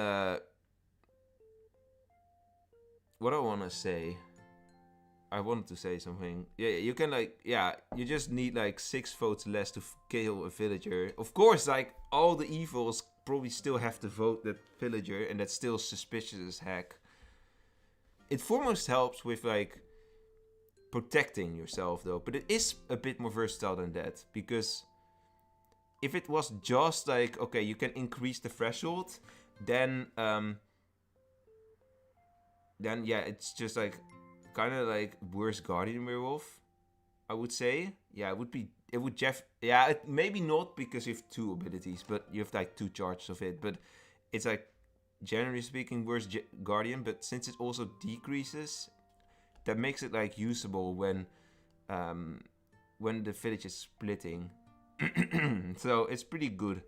what I want to say, I wanted to say something. Yeah, you can like, yeah, you just need like 6 votes less to kill a villager. Of course, like, all the evils probably still have to vote that villager, and that's still suspicious as heck. It foremost helps with like protecting yourself though, but it is a bit more versatile than that, because if it was just like, okay, you can increase the threshold, then yeah, it's just like kind of like worse Guardian Werewolf, I would say. Yeah, maybe not because you have 2 abilities, but you have like 2 charges of it, but it's like, generally speaking, worse Guardian, but since it also decreases, that makes it like usable when the village is splitting. So it's pretty good.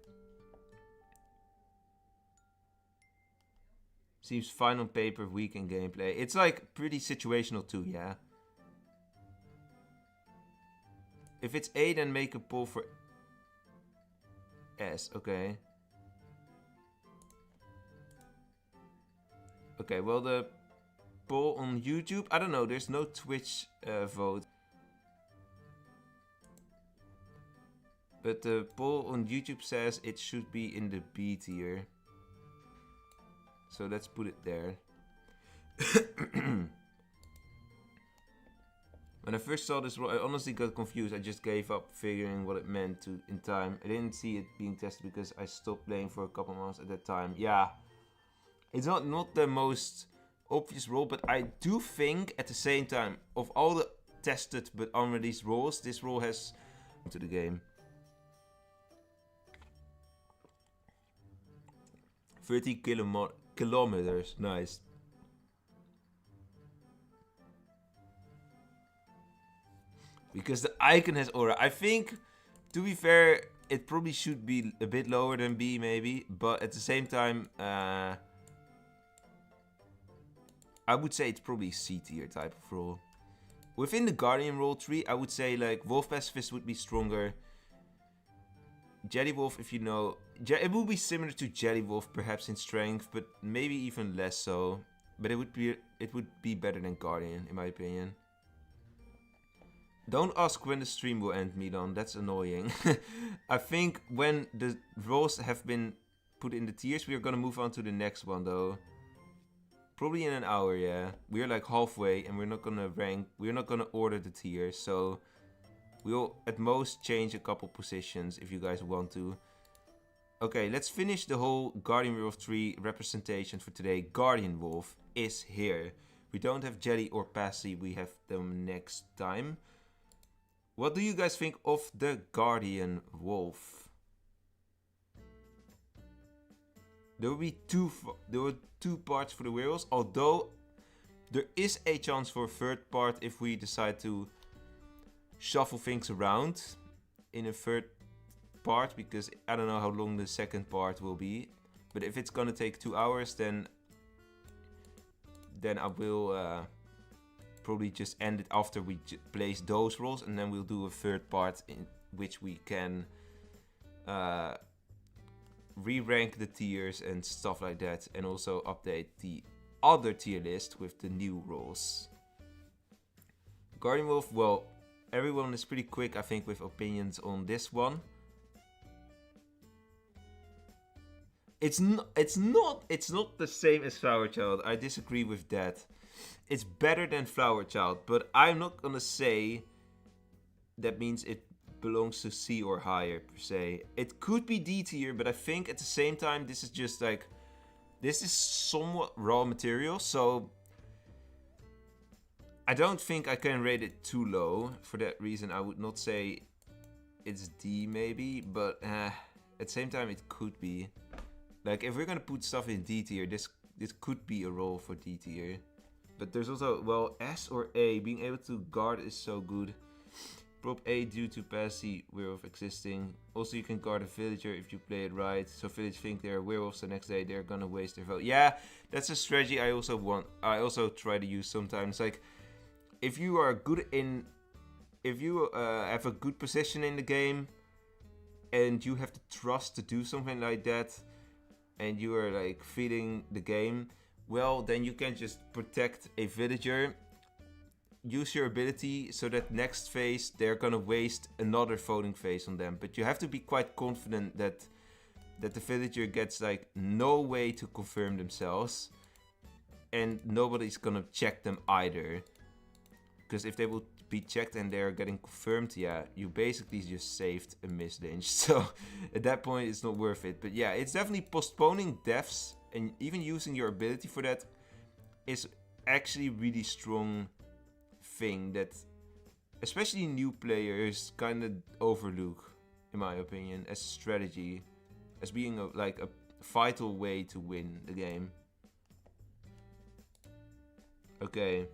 Seems fine on paper, weak in gameplay. It's like pretty situational too, yeah. If it's A, then make a poll for S. Okay. Okay, well, the poll on YouTube, I don't know, there's no Twitch vote. But the poll on YouTube says it should be in the B tier. So let's put it there. When I first saw this role, I honestly got confused. I just gave up figuring what it meant in time. I didn't see it being tested because I stopped playing for a couple months at that time. Yeah, it's not the most obvious role, but I do think at the same time, of all the tested but unreleased roles, this role has to the game. 30 kilometers, nice. Because the icon has aura. I think, to be fair, it probably should be a bit lower than B, maybe. But at the same time, I would say it's probably C tier type of role. Within the Guardian role tree, I would say like Wolf Pacifist would be stronger. Jelly Wolf, if you know, it would be similar to Jelly Wolf perhaps in strength, but maybe even less so. But it would be better than Guardian, in my opinion. Don't ask when the stream will end, Milan. That's annoying. I think when the roles have been put in the tiers, we are gonna move on to the next one, though. Probably in an hour, yeah. We're like halfway, and we're not gonna rank. We're not gonna order the tiers, so We'll at most change a couple positions if you guys want to. Okay, let's finish the whole Guardian Werewolf 3 representation for today. Guardian Wolf is here. We don't have Jelly or Passy, we have them next time. What do you guys think of the Guardian Wolf? There will be two parts for the werewolves, although there is a chance for a third part if we decide to shuffle things around in a third part, because I don't know how long the second part will be. But if it's gonna take 2 hours, then I will probably just end it after we place those roles, and then we'll do a third part in which we can re-rank the tiers and stuff like that, and also update the other tier list with the new roles. Guardian Wolf, well, everyone is pretty quick, I think, with opinions on this one. It's not the same as Flower Child. I disagree with that. It's better than Flower Child, but I'm not gonna say that means it belongs to C or higher per se. It could be D tier, but I think at the same time this is just like, this is somewhat raw material, so I don't think I can rate it too low. For that reason, I would not say it's D maybe, but at the same time it could be. Like, if we're gonna put stuff in D tier, this could be a role for D tier. But there's also, well, S or A. Being able to guard is so good. Prop A due to Passy werewolf existing. Also, you can guard a villager if you play it right. So village think they're werewolves, the next day they're gonna waste their vote. Yeah, that's a strategy I also try to use sometimes. Like, if you are good in, if you have a good position in the game, and you have the trust to do something like that, and you are like feeding the game, well, then you can just protect a villager, use your ability, so that next phase they're gonna waste another voting phase on them. But you have to be quite confident that the villager gets like no way to confirm themselves, and nobody's gonna check them either. Because if they will be checked and they're getting confirmed, yeah, you basically just saved a mislinge. So at that point, it's not worth it. But yeah, it's definitely postponing deaths, and even using your ability for that is actually really strong thing that especially new players kind of overlook, in my opinion, as a strategy, as being like a vital way to win the game. Okay.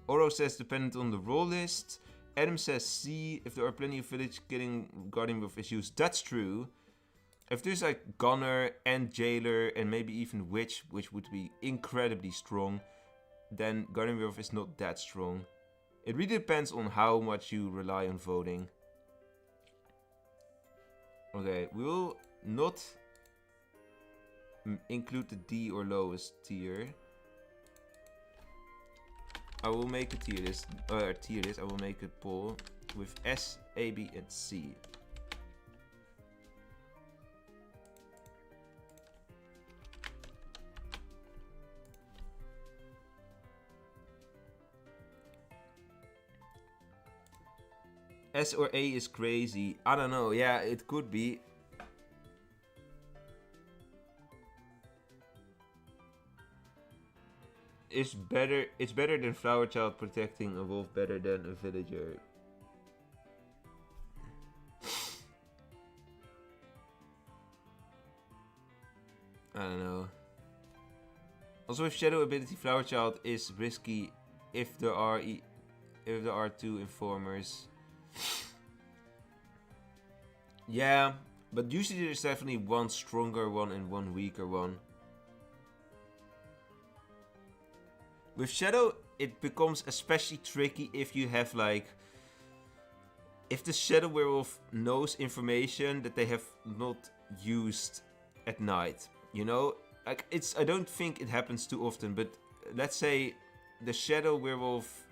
Oro says dependent on the role list. Adam says C, if there are plenty of village killing Guardian Wolf issues. That's true. If there's like Gunner and Jailer and maybe even Witch, which would be incredibly strong, then Guardian Wolf is not that strong. It really depends on how much you rely on voting. Okay, we will not include the D or lowest tier. I will make a tier list. I will make a poll with S, A, B, and C. S or A is crazy. I don't know. Yeah, it could be. It's better than Flower Child protecting a wolf better than a villager. I don't know. Also, with Shadow ability, Flower Child is risky if there are two informers. Yeah, but usually there's definitely one stronger one and one weaker one. With Shadow, it becomes especially tricky if you have like, if the Shadow Werewolf knows information that they have not used at night, you know? Like, I don't think it happens too often, but let's say the Shadow Werewolf,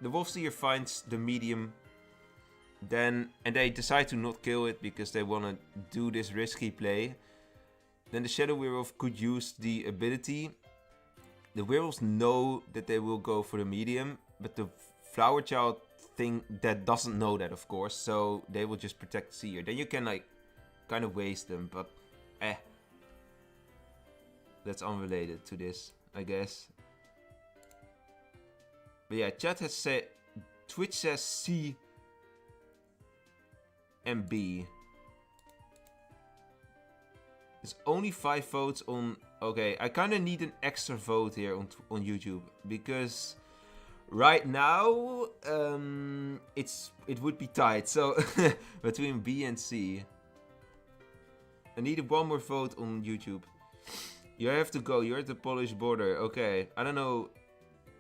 the Wolfseer finds the medium, and they decide to not kill it because they want to do this risky play, then the Shadow Werewolf could use the ability. The werewolves know that they will go for the medium, but the Flower Child thing that doesn't know that, of course. So they will just protect the seer. Then you can like kind of waste them, but that's unrelated to this, I guess. But yeah, chat has said, Twitch says C and B. It's only 5 votes on... Okay, I kind of need an extra vote here on YouTube, because right now it would be tight. So between B and C, I need one more vote on YouTube. You have to go. You're at the Polish border. Okay, I don't know.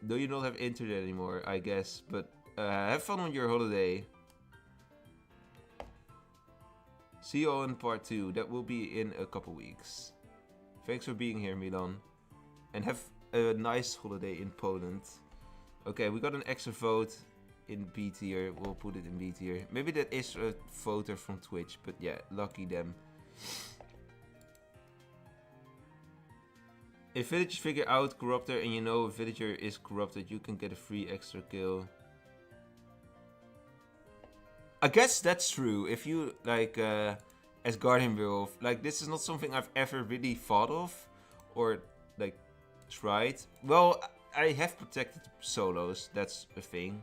Do you not have internet anymore? I guess, but have fun on your holiday. See you all in part 2. That will be in a couple weeks. Thanks for being here, Milan. And have a nice holiday in Poland. Okay, we got an extra vote in B tier. We'll put it in B tier. Maybe that is a voter from Twitch, but yeah, lucky them. If villagers figure out corruptor and you know a villager is corrupted, you can get a free extra kill. I guess that's true. If you like as Guardian Werewolf, like this is not something I've ever really thought of or like tried. Well, I have protected solos. That's a thing.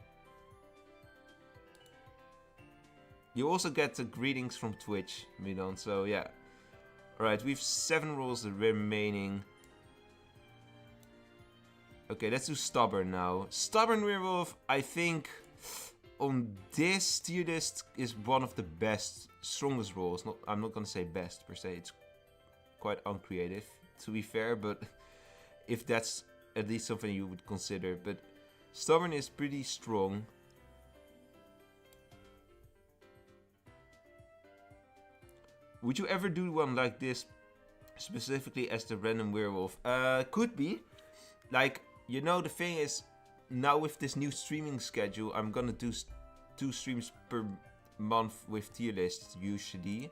You also get the greetings from Twitch, Milan. So yeah. Alright, we have 7 rolls remaining. Okay, let's do Stubborn now. Stubborn Werewolf, I think, on this tier list is one of the best, strongest rolls. I'm not gonna say best per se. It's quite uncreative, to be fair, but if that's at least something you would consider. But Stubborn is pretty strong. Would you ever do one like this, specifically as the random werewolf? Could be. Like, you know, the thing is, now with this new streaming schedule, I'm gonna do 2 streams per month with tier lists, usually.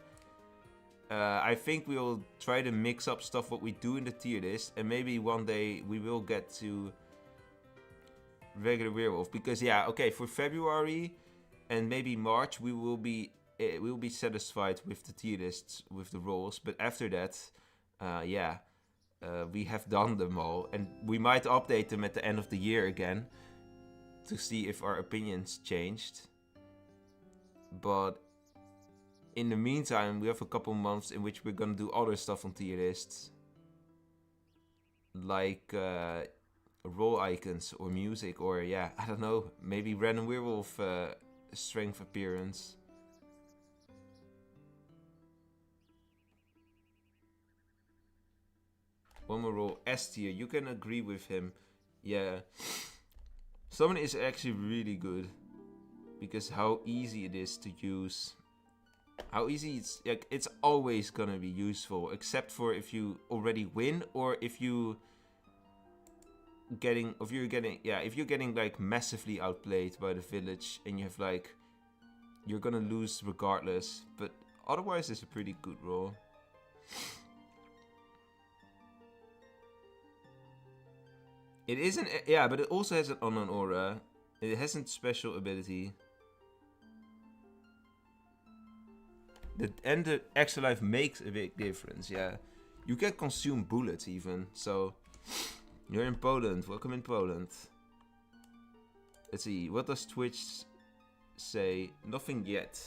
I think we'll try to mix up stuff what we do in the tier list, and maybe one day we will get to regular werewolf. Because yeah, okay, for February and maybe March, we will be satisfied with the tier lists, with the roles. But after that, yeah. We have done them all, and we might update them at the end of the year again to see if our opinions changed. But in the meantime, we have a couple months in which we're gonna do other stuff on tier lists, like role icons or music, or yeah, I don't know, maybe random werewolf strength appearance. One more roll, S tier. You can agree with him. Yeah. Summon is actually really good. Because how easy it is to use. How easy it's... Like, it's always gonna be useful. Except for if you already win. Or if you're getting like massively outplayed by the village. And you have like... You're gonna lose regardless. But otherwise it's a pretty good roll. It isn't, yeah, but it also has an unknown aura. It hasn't special ability. And the extra life makes a big difference, yeah. You can consume bullets even, so... You're in Poland, welcome in Poland. Let's see, what does Twitch say? Nothing yet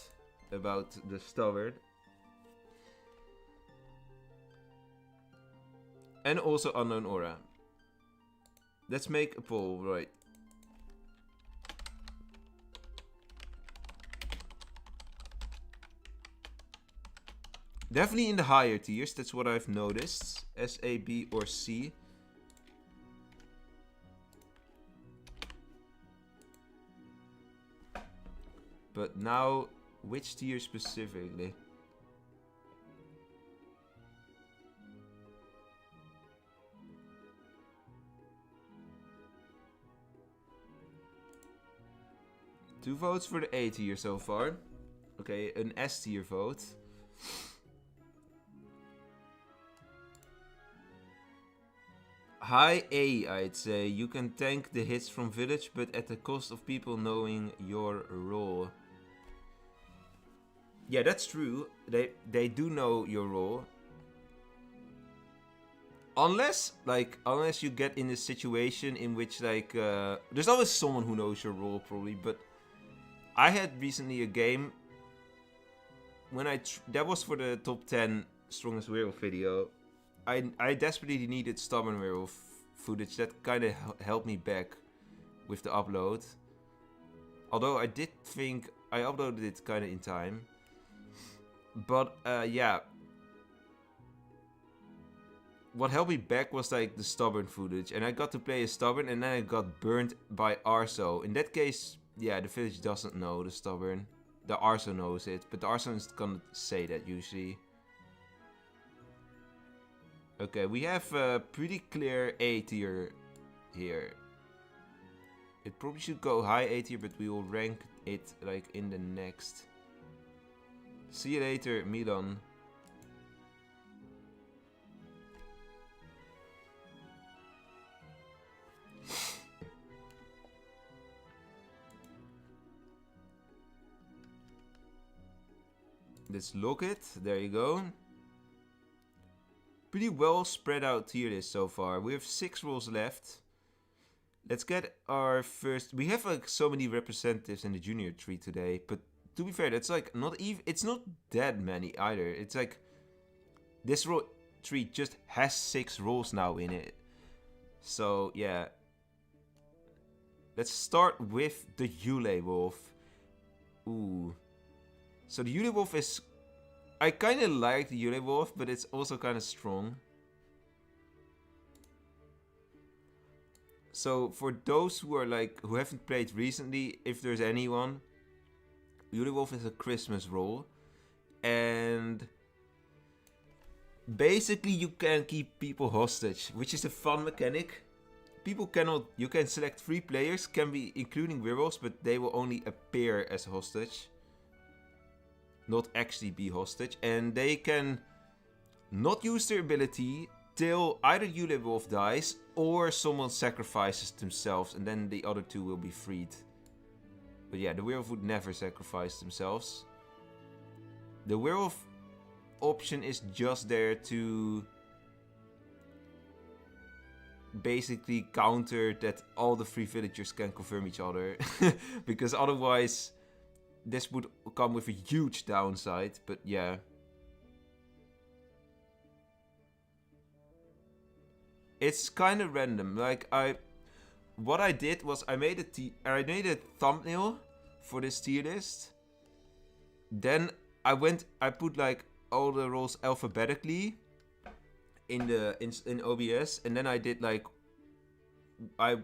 about the Stubborn. And also unknown aura. Let's make a poll, right? Definitely in the higher tiers, that's what I've noticed. S, A, B, or C. But now, which tier specifically? Two votes for the A tier so far. Okay, an S tier vote. High A, I'd say. You can tank the hits from village, but at the cost of people knowing your role. Yeah, that's true. They do know your role. Unless you get in a situation in which, like, there's always someone who knows your role, probably, but I had recently a game when that was for the top 10 strongest werewolf video. I desperately needed stubborn werewolf footage. That kind of held me back with the upload. Although I did think I uploaded it kind of in time. But, yeah. What held me back was, like, the stubborn footage. And I got to play a stubborn and then I got burned by Arso. In that case, yeah, the village doesn't know the stubborn. The Arso knows it, but the Arso is gonna say that usually. Okay, we have a pretty clear A tier here. It probably should go high A tier, but we will rank it, like, in the next. See you later, Milan. Let's lock it. There you go. Pretty well spread out tier list so far. We have 6 roles left. Let's get our first. We have, like, so many representatives in the junior tree today, but to be fair, that's, like, not even. It's not that many either. It's like this role tree just has 6 roles now in it. So yeah. Let's start with the Yule Wolf. Ooh. So the Yule Wolf is... I kind of like the Yule Wolf, but it's also kind of strong. So for those who are, like, who haven't played recently, if there's anyone, Yule Wolf is a Christmas role. And basically you can keep people hostage, which is a fun mechanic. People cannot... You can select 3 players, can be including werewolves, but they will only appear as hostage. Not actually be hostage, and they can not use their ability till either Yule Wolf dies or someone sacrifices themselves, and then the other 2 will be freed. But yeah, the werewolf would never sacrifice themselves. The werewolf option is just there to basically counter that all the 3 villagers can confirm each other, because otherwise this would come with a huge downside, but yeah. It's kind of random. Like, what I did was I made a thumbnail for this tier list. Then I put, like, all the roles alphabetically in OBS, and then I did, like, I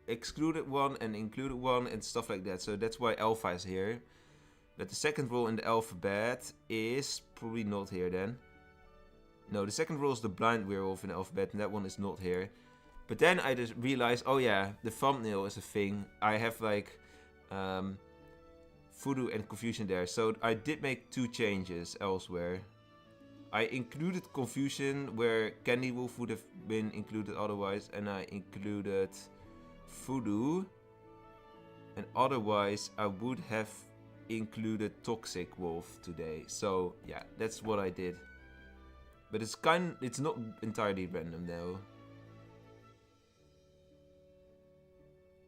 excluded one and included one and stuff like that. So that's why alpha is here. But the second role in the alphabet is probably not here then. No, the second role is the blind werewolf in the alphabet, and that one is not here. But then I just realized, oh yeah, the thumbnail is a thing. I have, like, voodoo and confusion there. So I did make 2 changes elsewhere. I included confusion where Candy Wolf would have been included otherwise, and I included voodoo. And otherwise I would have included Toxic Wolf today. So yeah, that's what I did. But it's not entirely random though.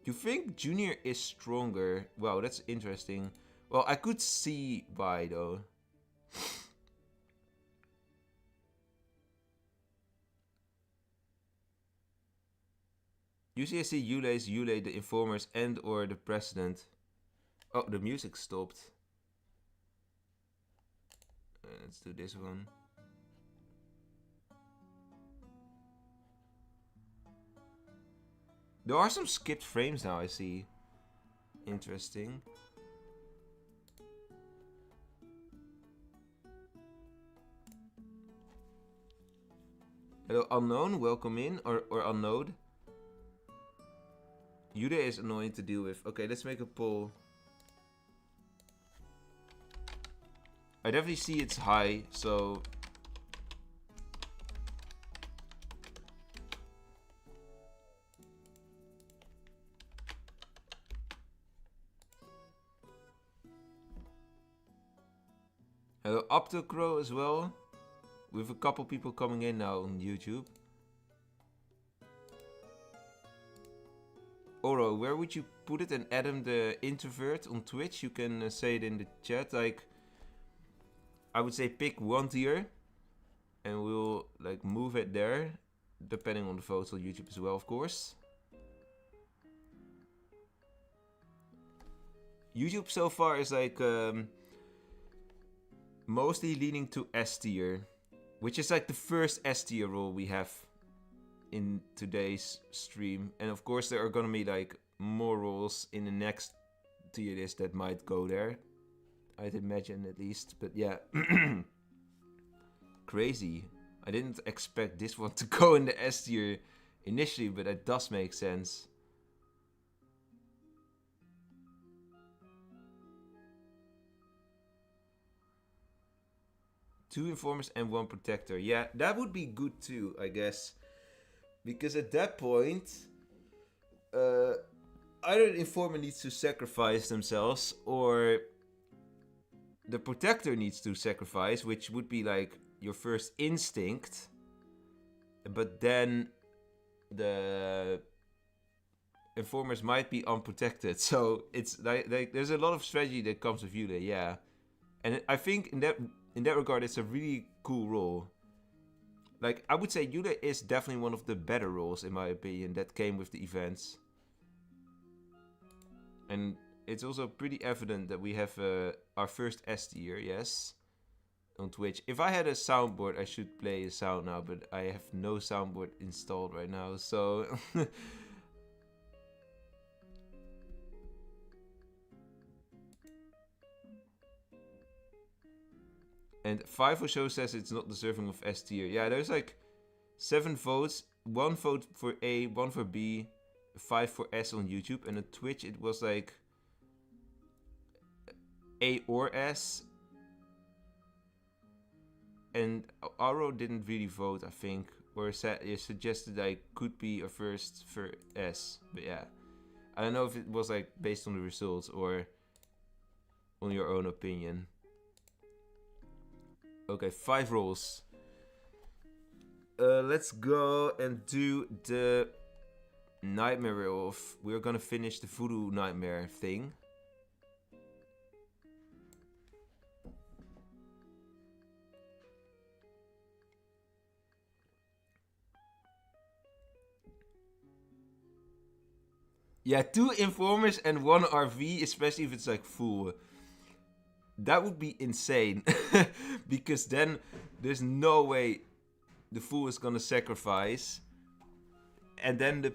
You think Junior is stronger? Wow, that's interesting. Well, I could see why though. Usually I see Yule, the informers, and or the president. Oh, the music stopped. Let's do this one. There are some skipped frames now, I see. Interesting. Hello, unknown, welcome in, or unknown. Yude is annoying to deal with. Okay, let's make a poll. I definitely see it's high, so... Optocrow as well. We have a couple people coming in now on YouTube. Oro, where would you put it? And Adam the introvert on Twitch, you can say it in the chat. Like, I would say pick one tier, and we'll like move it there, depending on the votes on YouTube as well, of course. YouTube so far is like mostly leaning to S tier, which is like the first S tier role we have in today's stream. And of course there are gonna be like more roles in the next tier list that might go there, I'd imagine at least. But yeah, crazy. I didn't expect this one to go in the S tier initially, but it does make sense. Two informers and one protector. Yeah, that would be good too, I guess. Because at that point, either the informer needs to sacrifice themselves, or the protector needs to sacrifice, which would be like your first instinct. But then the informers might be unprotected. So it's like there's a lot of strategy that comes with Yule, yeah. And I think in that regard, it's a really cool role. Like, I would say Yule is definitely one of the better roles, in my opinion, that came with the events. And it's also pretty evident that we have our first S tier, yes, on Twitch. If I had a soundboard, I should play a sound now, but I have no soundboard installed right now, so... And 5 or so says it's not deserving of S tier. Yeah, there's like 7 votes. 1 vote for A, 1 for B, 5 for S on YouTube. And on Twitch it was like A or S. And Aro didn't really vote, I think. Or suggested I could be a first for S. But yeah. I don't know if it was like based on the results or on your own opinion. Okay, 5 roles. Let's go and do the Nightmare Werewolf. We're gonna finish the Voodoo Nightmare thing. Yeah, 2 informers and 1 RV, especially if it's like full. That would be insane. Because then there's no way the fool is gonna sacrifice. And then the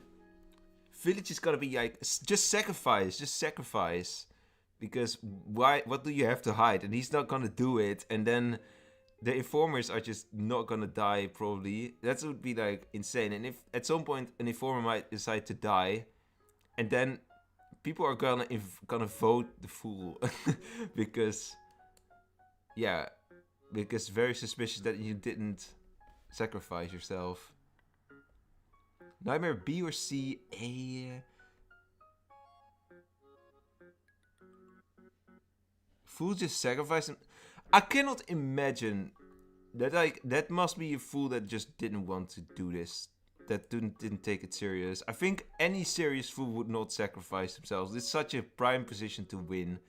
village is gonna be like, just sacrifice. Because why? What do you have to hide? And he's not gonna do it. And then the informers are just not gonna die, probably. That would be like insane. And if at some point an informer might decide to die, and then people are gonna vote the fool. Because very suspicious that you didn't sacrifice yourself. Nightmare B or C? A. Fool just sacrificed him. I cannot imagine that. Like, that must be a fool that just didn't want to do this. That didn't take it serious. I think any serious fool would not sacrifice themselves. It's such a prime position to win.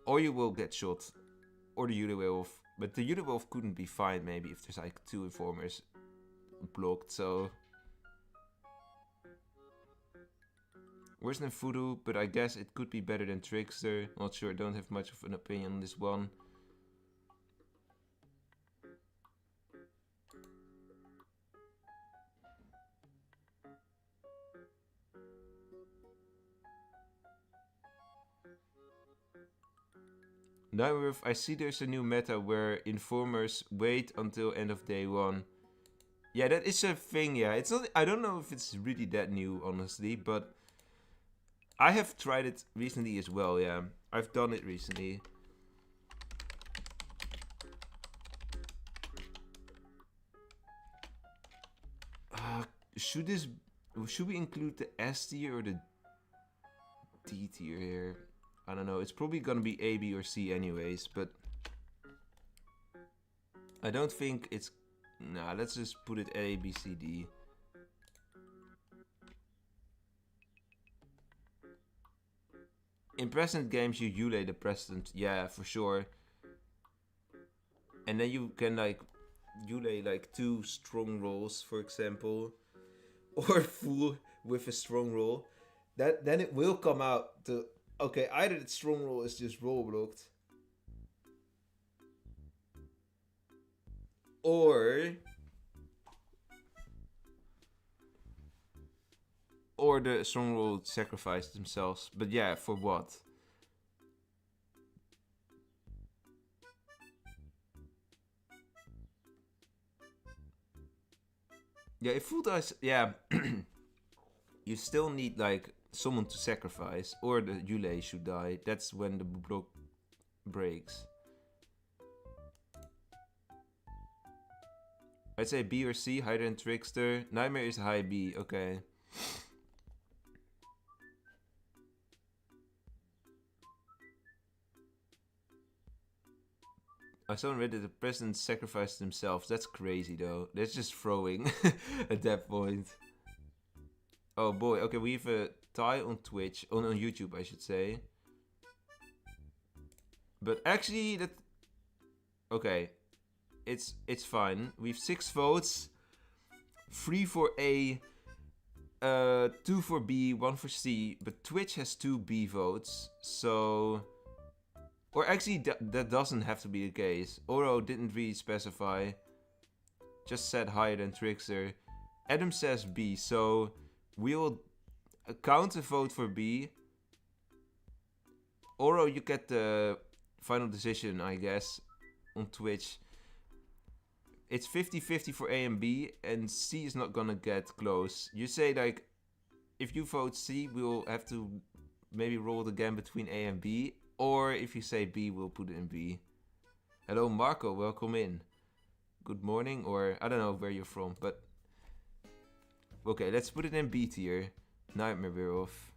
Or you will get shot. Or the Yule Werewolf. But the Yule Werewolf couldn't be fine, maybe, if there's like 2 informers blocked, so... Worse than Voodoo, but I guess it could be better than Trickster. Not sure, don't have much of an opinion on this one. Nightmare, I see there's a new meta where informers wait until end of day 1. Yeah, that is a thing, yeah. It's not. I don't know if it's really that new, honestly, but I have tried it recently as well, yeah. I've done it recently. Should we include the S tier or the D tier here? I don't know. It's probably gonna be A, B, or C anyways, but I don't think it's... Nah, let's just put it A, B, C, D. In precedent games, you Yule the precedent. Yeah, for sure. And then you can, like, Yule, like, 2 strong rolls, for example. Or full with a strong roll. Then it will come out to... Okay, either the strong roll is just roll blocked. Or the strong roll sacrifice themselves. But yeah, for what? Yeah, if full dice... Yeah. You still need, like, someone to sacrifice. Or the Yule should die. That's when the block breaks. I'd say B or C, higher than Trickster. Nightmare is high B, okay. I saw on Reddit the president sacrificed themselves. That's crazy though. That's just throwing at that point. Oh boy, okay, we have a tie on Twitch, on YouTube I should say. But actually that... Okay, it's fine. We have 6 votes. 3 for A, 2 for B, 1 for C. But Twitch has 2 B votes, so... Or actually, that doesn't have to be the case. Oro didn't really specify. Just said higher than Trickster. Adam says B, so we'll count a vote for B. Oro, you get the final decision, I guess, on Twitch. It's 50-50 for A and B, and C is not gonna get close. You say, like, if you vote C, we'll have to maybe roll it again between A and B. Or if you say B, we'll put it in B. Hello, Marco. Welcome in. Good morning, or I don't know where you're from, but... Okay, let's put it in B tier. Nightmare Werewolf.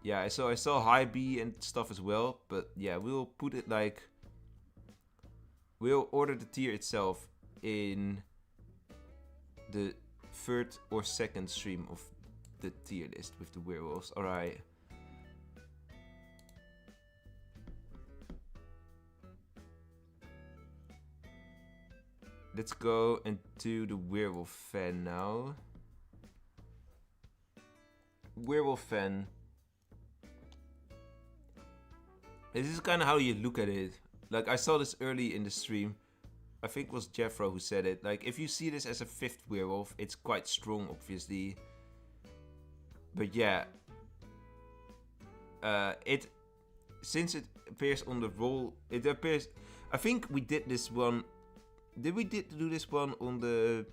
Yeah, so I saw high B and stuff as well, but yeah, we'll put it like... We'll order the tier itself in the 3rd or 2nd stream of the tier list with the werewolves. Alright. Let's go into the werewolf fan now. Werewolf fan. This is kind of how you look at it. Like, I saw this early in the stream. I think it was Jeffro who said it. Like, if you see this as a 5th werewolf, it's quite strong, obviously. But yeah. Since it appears on the roll, it appears... I think we did this one... Did we do this one on the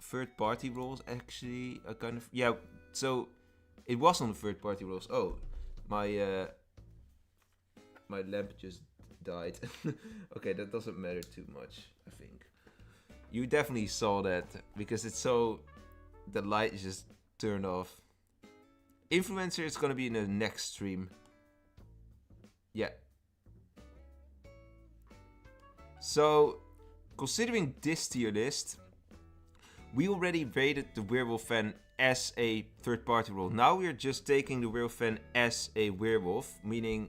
3rd-party rolls, actually? Kind of... Yeah, so... It was on the 3rd-party rolls. Oh, my lamp just died. Okay, that doesn't matter too much, I think. You definitely saw that, because it's so... The light is just turned off. Influencer is gonna be in the next stream. Yeah. So... Considering this tier list, we already rated the werewolf fan as a 3rd-party role. Now we're just taking the werewolf fan as a werewolf, meaning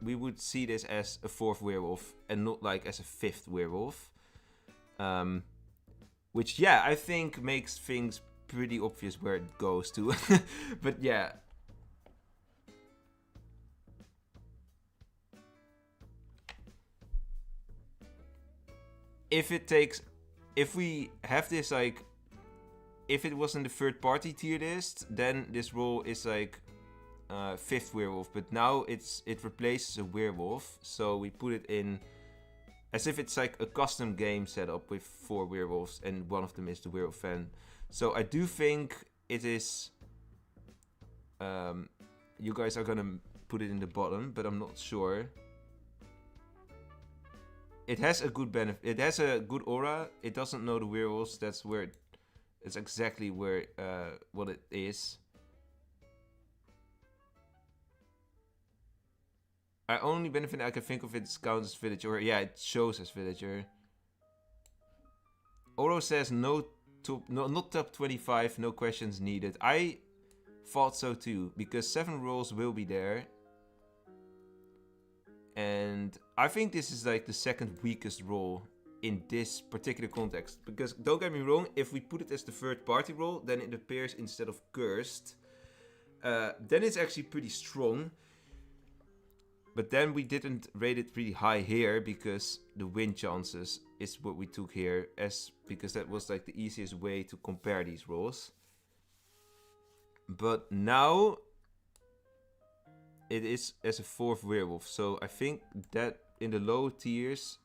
we would see this as a 4th werewolf and not like as a 5th werewolf. Which, yeah, I think makes things pretty obvious where it goes to. But yeah. If we have this, like, if it was in the 3rd-party tier list, then this role is like 5th werewolf. But now it replaces a werewolf, so we put it in as if it's like a custom game setup with 4 werewolves, and one of them is the werewolf fan. So I do think it is. You guys are gonna put it in the bottom, but I'm not sure. It has a good benefit. It has a good aura. It doesn't know the werewolves. That's where it's exactly where what it is. I only benefit I can think of it counts as villager. Yeah, it shows as villager. Oro says no top, no, not top 25, no questions needed. I thought so too, because 7 roles will be there. And I think this is like the second weakest role in this particular context. Because don't get me wrong, if we put it as the third party role, then it appears instead of cursed. Then it's actually pretty strong. But then we didn't rate it really high here because the win chances is what we took here because that was like the easiest way to compare these roles. But now it is as a 4th werewolf. So I think that in the low tiers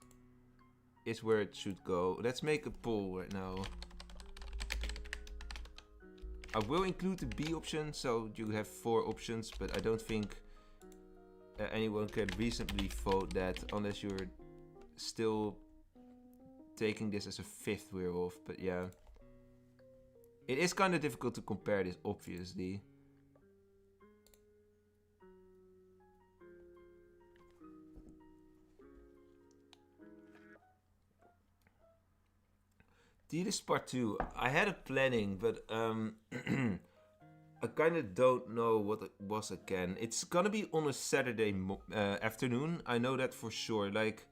is where it should go. Let's make a poll right now. I will include the B option, so you have 4 options, but I don't think anyone can reasonably vote that unless you're still taking this as a 5th werewolf. But yeah, it is kind of difficult to compare this, obviously. Tierlist part 2. I had a planning, but I kind of don't know what it was again. It's gonna be on a Saturday afternoon. I know that for sure. Like,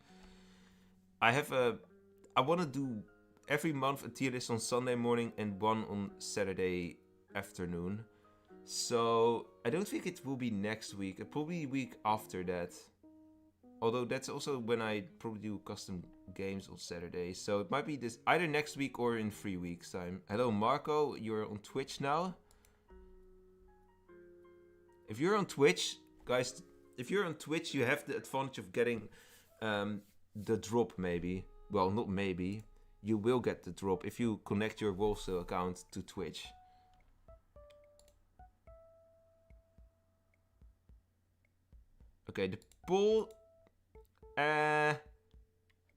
I want to do every month a tier list on Sunday morning and one on Saturday afternoon. So I don't think it will be next week. Probably week after that. Although that's also when I probably do custom games on Saturday. So it might be this either next week or in 3 weeks time. Hello Marco, you're on Twitch now. If you're on Twitch, guys, if you're on Twitch, you have the advantage of getting the drop maybe. Well, not maybe. You will get the drop if you connect your Wolvesville account to Twitch. Okay, the poll...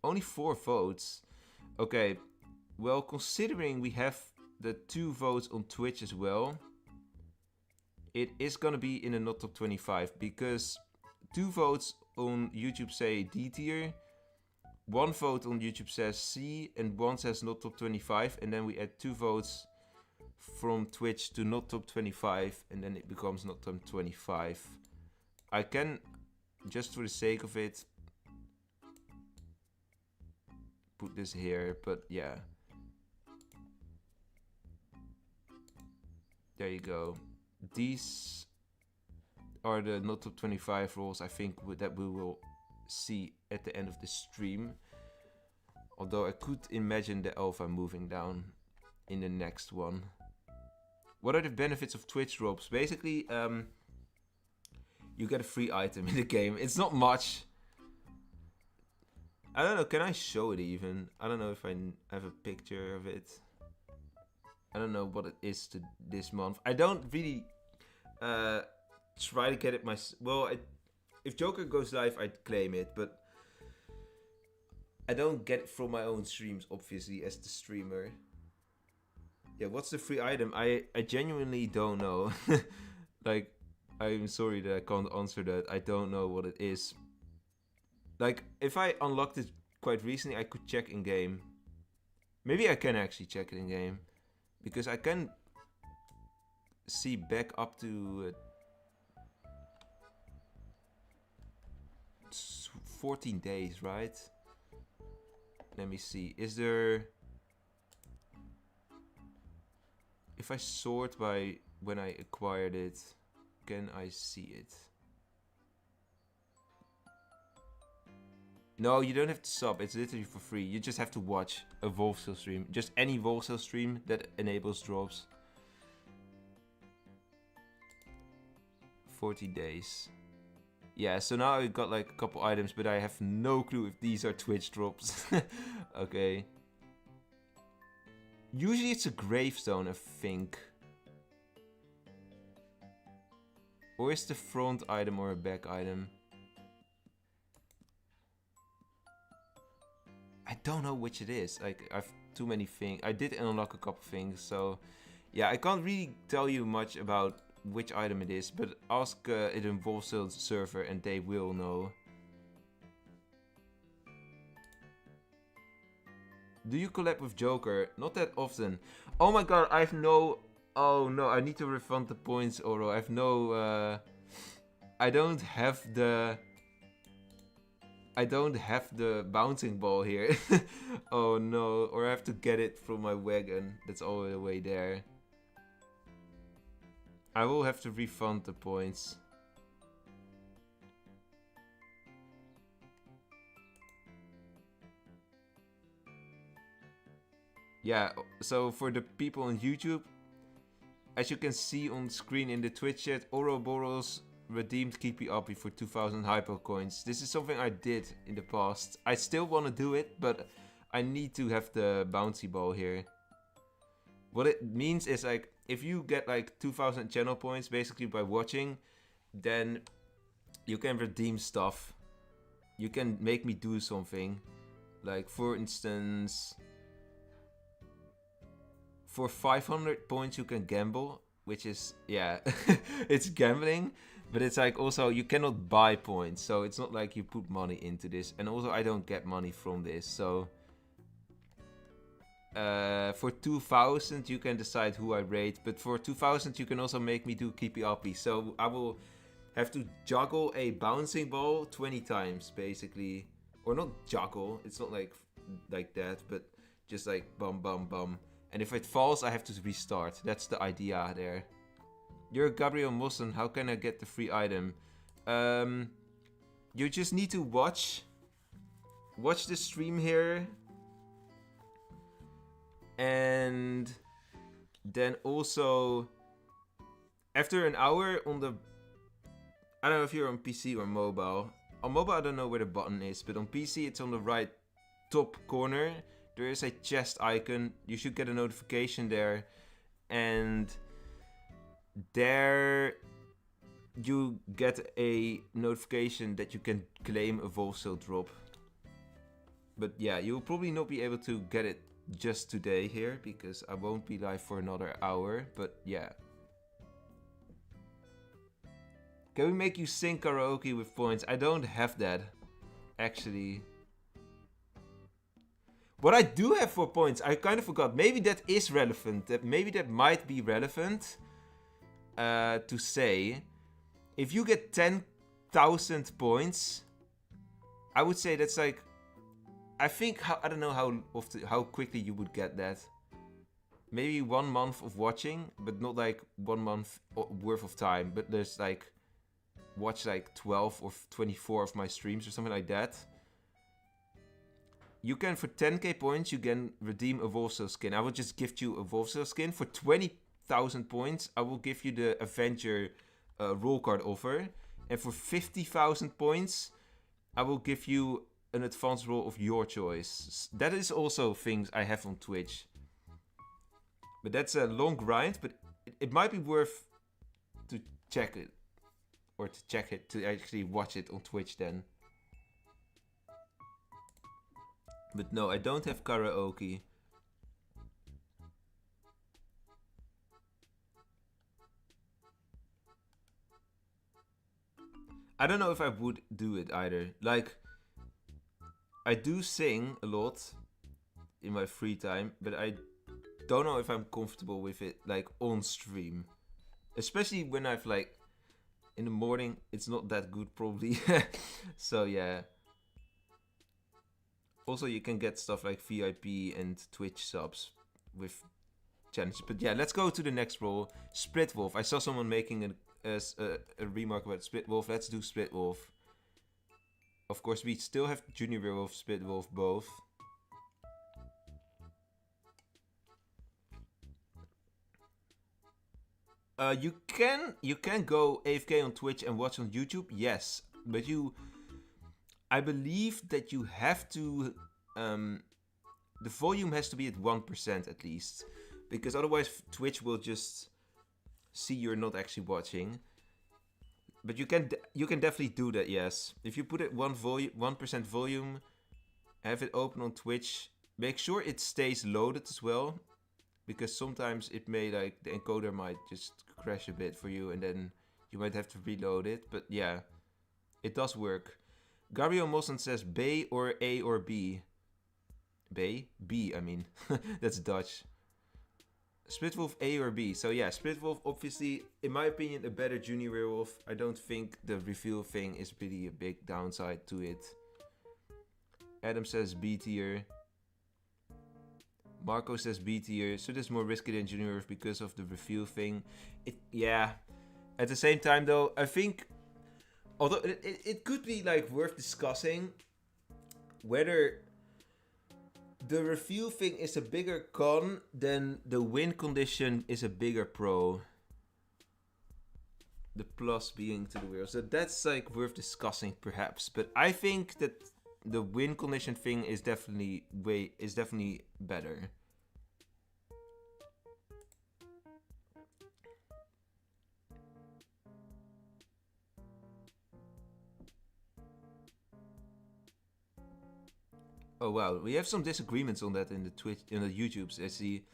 only 4 votes. Okay, well, considering we have the 2 votes on Twitch as well... It is gonna be in the not top 25 because 2 votes on YouTube say D tier, 1 vote on YouTube says C, and 1 says not top 25, and then we add 2 votes from Twitch to not top 25, and then it becomes not top 25. I can, just for the sake of it, put this here, but yeah. There you go. These are the not top 25 roles I think that we will see at the end of the stream. Although I could imagine the alpha moving down in the next one. What are the benefits of Twitch drops? Basically, you get a free item in the game. It's not much. I don't know, can I show it even? I don't know if I have a picture of it. I don't know what it is to this month. I don't really try to get it myself. Well, if Joker goes live, I'd claim it, but I don't get it from my own streams, obviously, as the streamer. Yeah, what's the free item? I genuinely don't know. Like, I'm sorry that I can't answer that. I don't know what it is. Like, if I unlocked it quite recently, I could check in-game. Maybe I can actually check it in-game. Because I can see back up to 14 days, right? Let me see. Is there... If I sort by when I acquired it, can I see it? No, you don't have to sub. It's literally for free. You just have to watch a Wolvesville stream. Just any Wolvesville stream that enables drops. 40 days. Yeah, so now I got like a couple items, but I have no clue if these are Twitch drops. Okay. Usually it's a gravestone, I think. Or is the front item or a back item? I don't know which it is. Like, I've too many things. I did unlock a couple things, so yeah, I can't really tell you much about which item it is, but ask it in Wolvesville server and they will know. Do you collab with Joker? Not that often. Oh my god, I have no... Oh no, I need to refund the points, Oro. I have no... I don't have the bouncing ball here. Oh no, or I have to get it from my wagon. That's all the way there. I will have to refund the points. Yeah, so for the people on YouTube, as you can see on screen in the Twitch chat, Ouroboros redeemed Keepy Uppy for 2000 hypo coins. This is something I did in the past. I still want to do it, but I need to have the bouncy ball here. What it means is, like, if you get like 2000 channel points basically by watching, then you can redeem stuff. You can make me do something. Like, for instance, for 500 points you can gamble, which is, yeah, it's gambling, but it's like also you cannot buy points, so it's not like you put money into this, and also I don't get money from this, so for 2000 you can decide who I rate, but for 2000 you can also make me do Keepy Uppy, so I will have to juggle a bouncing ball 20 times basically, or not juggle, it's not like that, but just like bum bum bum. And if it falls, I have to restart. That's the idea there. You're Gabriel Mossen. How can I get the free item? You just need to watch the stream here. And then also, after an hour on the... I don't know if you're on PC or mobile. On mobile, I don't know where the button is. But on PC, it's on the right top corner. There is a chest icon. You should get a notification there. And there you get a notification that you can claim a Wolvesville drop. But yeah, you'll probably not be able to get it just today here, because I won't be live for another hour. But yeah. Can we make you sing karaoke with points? I don't have that, actually. What I do have for points, I kind of forgot. Maybe that is relevant. Maybe that might be relevant to say. If you get 10,000 points, I would say that's like... I think, I don't know how quickly you would get that. Maybe 1 month of watching, but not like 1 month worth of time. But there's like... Watch like 12 or 24 of my streams or something like that. You can, for 10k points, you can redeem a Wolvesville skin. I will just gift you a Wolvesville skin. For 20,000 points, I will give you the Avenger roll card offer. And for 50,000 points, I will give you an advanced roll of your choice. That is also things I have on Twitch. But that's a long grind, but it might be worth to check it. Or to check it, to actually watch it on Twitch then. But no, I don't have karaoke. I don't know if I would do it either. Like, I do sing a lot in my free time, but I don't know if I'm comfortable with it, like, on stream. Especially when I've, like, in the morning, it's not that good, probably. So, yeah. Also, you can get stuff like VIP and Twitch subs with challenges. But yeah, let's go to the next role. Split Wolf. I saw someone making a remark about Split Wolf. Let's do Split Wolf. Of course, we still have Junior Werewolf, Split Wolf, both. You can go AFK on Twitch and watch on YouTube. Yes, but I believe that you have to... the volume has to be at 1% at least. Because otherwise Twitch will just see you're not actually watching. But you can definitely do that, yes. If you put it 1% volume, have it open on Twitch, make sure it stays loaded as well. because sometimes it may, like, the encoder might just crash a bit for you, and then you might have to reload it. But yeah, it does work. Gabriel Mossen says Bay or A or B. Bay? B, I mean. That's Dutch. Splitwolf A or B. So yeah, Splitwolf, obviously, in my opinion, a better junior werewolf. I don't think the reveal thing is really a big downside to it. Adam says B tier. Marco says B tier. So it's more risky than junior werewolf because of the reveal thing. Yeah. At the same time, though, I think, although it could be like worth discussing whether the reveal thing is a bigger con than the win condition is a bigger pro. The plus being to the wheel. So that's like worth discussing perhaps. But I think that the win condition thing is definitely better. Oh wow, we have some disagreements on that in the YouTubes. I see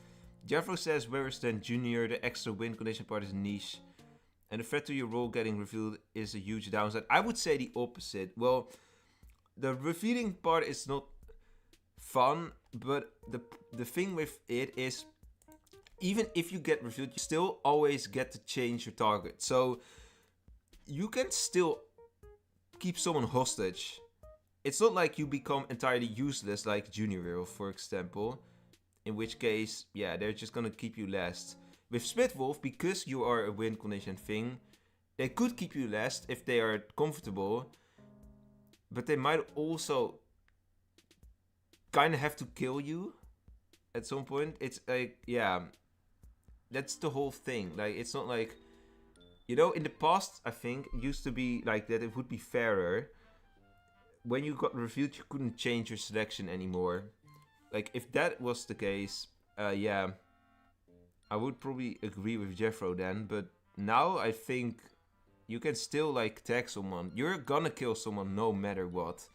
Jeffro says whereas then junior, the extra win condition part is niche. And the threat to your role getting revealed is a huge downside. I would say the opposite. Well, the revealing part is not fun, but the thing with it is, even if you get revealed, you still always get to change your target. So you can still keep someone hostage. It's not like you become entirely useless like Junior Werewolf, for example. In which case, yeah, they're just gonna keep you last. With Splitwolf, because you are a win condition thing, they could keep you last if they are comfortable. But they might also kind of have to kill you at some point. It's like, yeah, that's the whole thing. Like, it's not like, you know, in the past, I think, it used to be like that it would be fairer. When you got revealed, you couldn't change your selection anymore. Like, if that was the case, yeah, I would probably agree with Jeffro then. But now I think you can still, like, tag someone. You're gonna kill someone no matter what.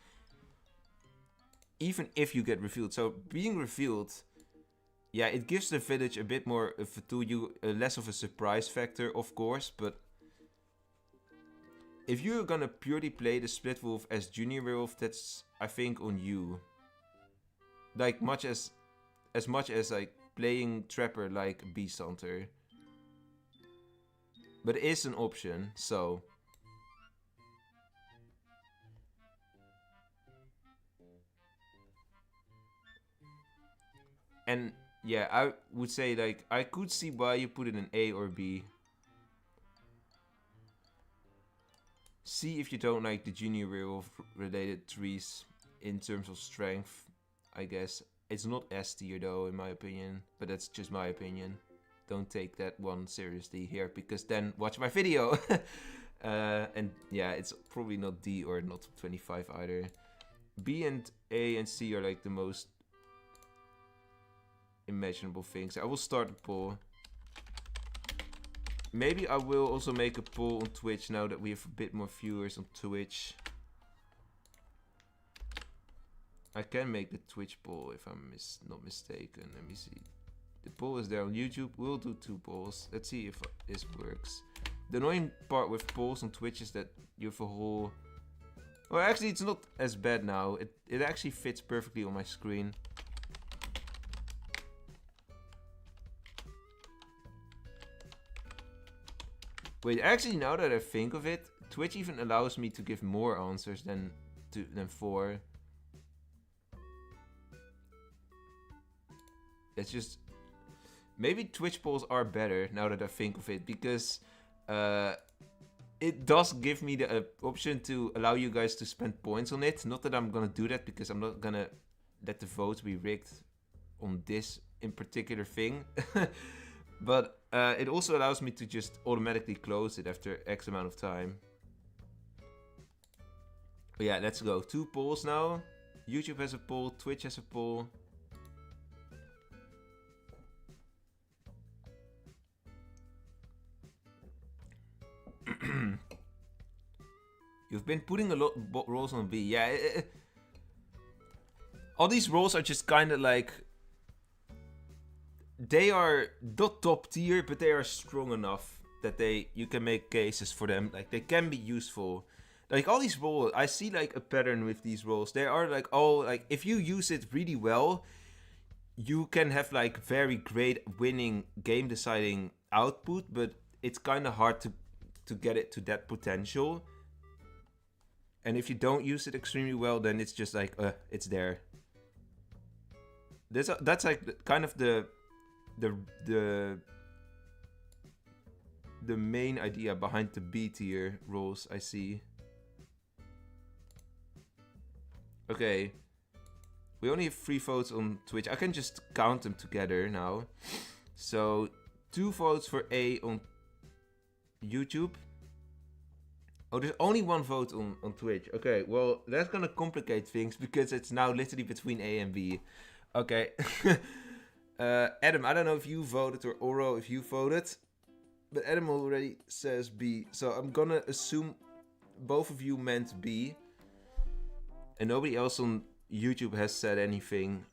Even if you get revealed. So, being revealed, yeah, it gives the village a bit more of a, to you, less of a surprise factor, of course, but if you're gonna purely play the Splitwolf as Junior Werewolf, that's, I think, on you. Like, as much as like playing Trapper like Beast Hunter. But it is an option, so. And yeah, I would say, like, I could see why you put it in A or B. See if you don't like the Junior Werewolf related trees in terms of strength, I guess. It's not S tier though, in my opinion, but that's just my opinion. Don't take that one seriously here, because then watch my video. And yeah, it's probably not D or not 25 either. B and A and C are like the most imaginable things. I will start the poll. Maybe I will also make a poll on Twitch now that we have a bit more viewers on Twitch. I can make the Twitch poll if I'm not mistaken. Let me see. The poll is there on YouTube. We'll do 2 polls. Let's see if this works. The annoying part with polls on Twitch is that you have a whole... Well, actually, it's not as bad now. It actually fits perfectly on my screen. Wait, actually, now that I think of it, Twitch even allows me to give more answers than 4. It's just... Maybe Twitch polls are better now that I think of it, because it does give me the option to allow you guys to spend points on it. Not that I'm gonna do that, because I'm not gonna let the votes be rigged on this in particular thing. But it also allows me to just automatically close it after X amount of time. But yeah, let's go. 2 polls now. YouTube has a poll, Twitch has a poll. You've been putting a lot of rolls on B. Yeah, all these rolls are just kind of like they are not top tier, but they are strong enough that you can make cases for them. Like, they can be useful. Like, all these roles, I see like a pattern with these roles. They are like all like, if you use it really well, you can have like very great winning game deciding output, but it's kind of hard to get it to that potential. And if you don't use it extremely well, then it's just like it's there. That's like kind of the main idea behind the B tier roles I see. Okay. We only have 3 votes on Twitch. I can just count them together now. So 2 votes for A on YouTube. Oh, there's only 1 vote on Twitch. Okay, well, that's gonna complicate things because it's now literally between A and B. Okay. Adam, I don't know if you voted or Oro if you voted. But Adam already says B. So I'm gonna assume both of you meant B. And nobody else on YouTube has said anything.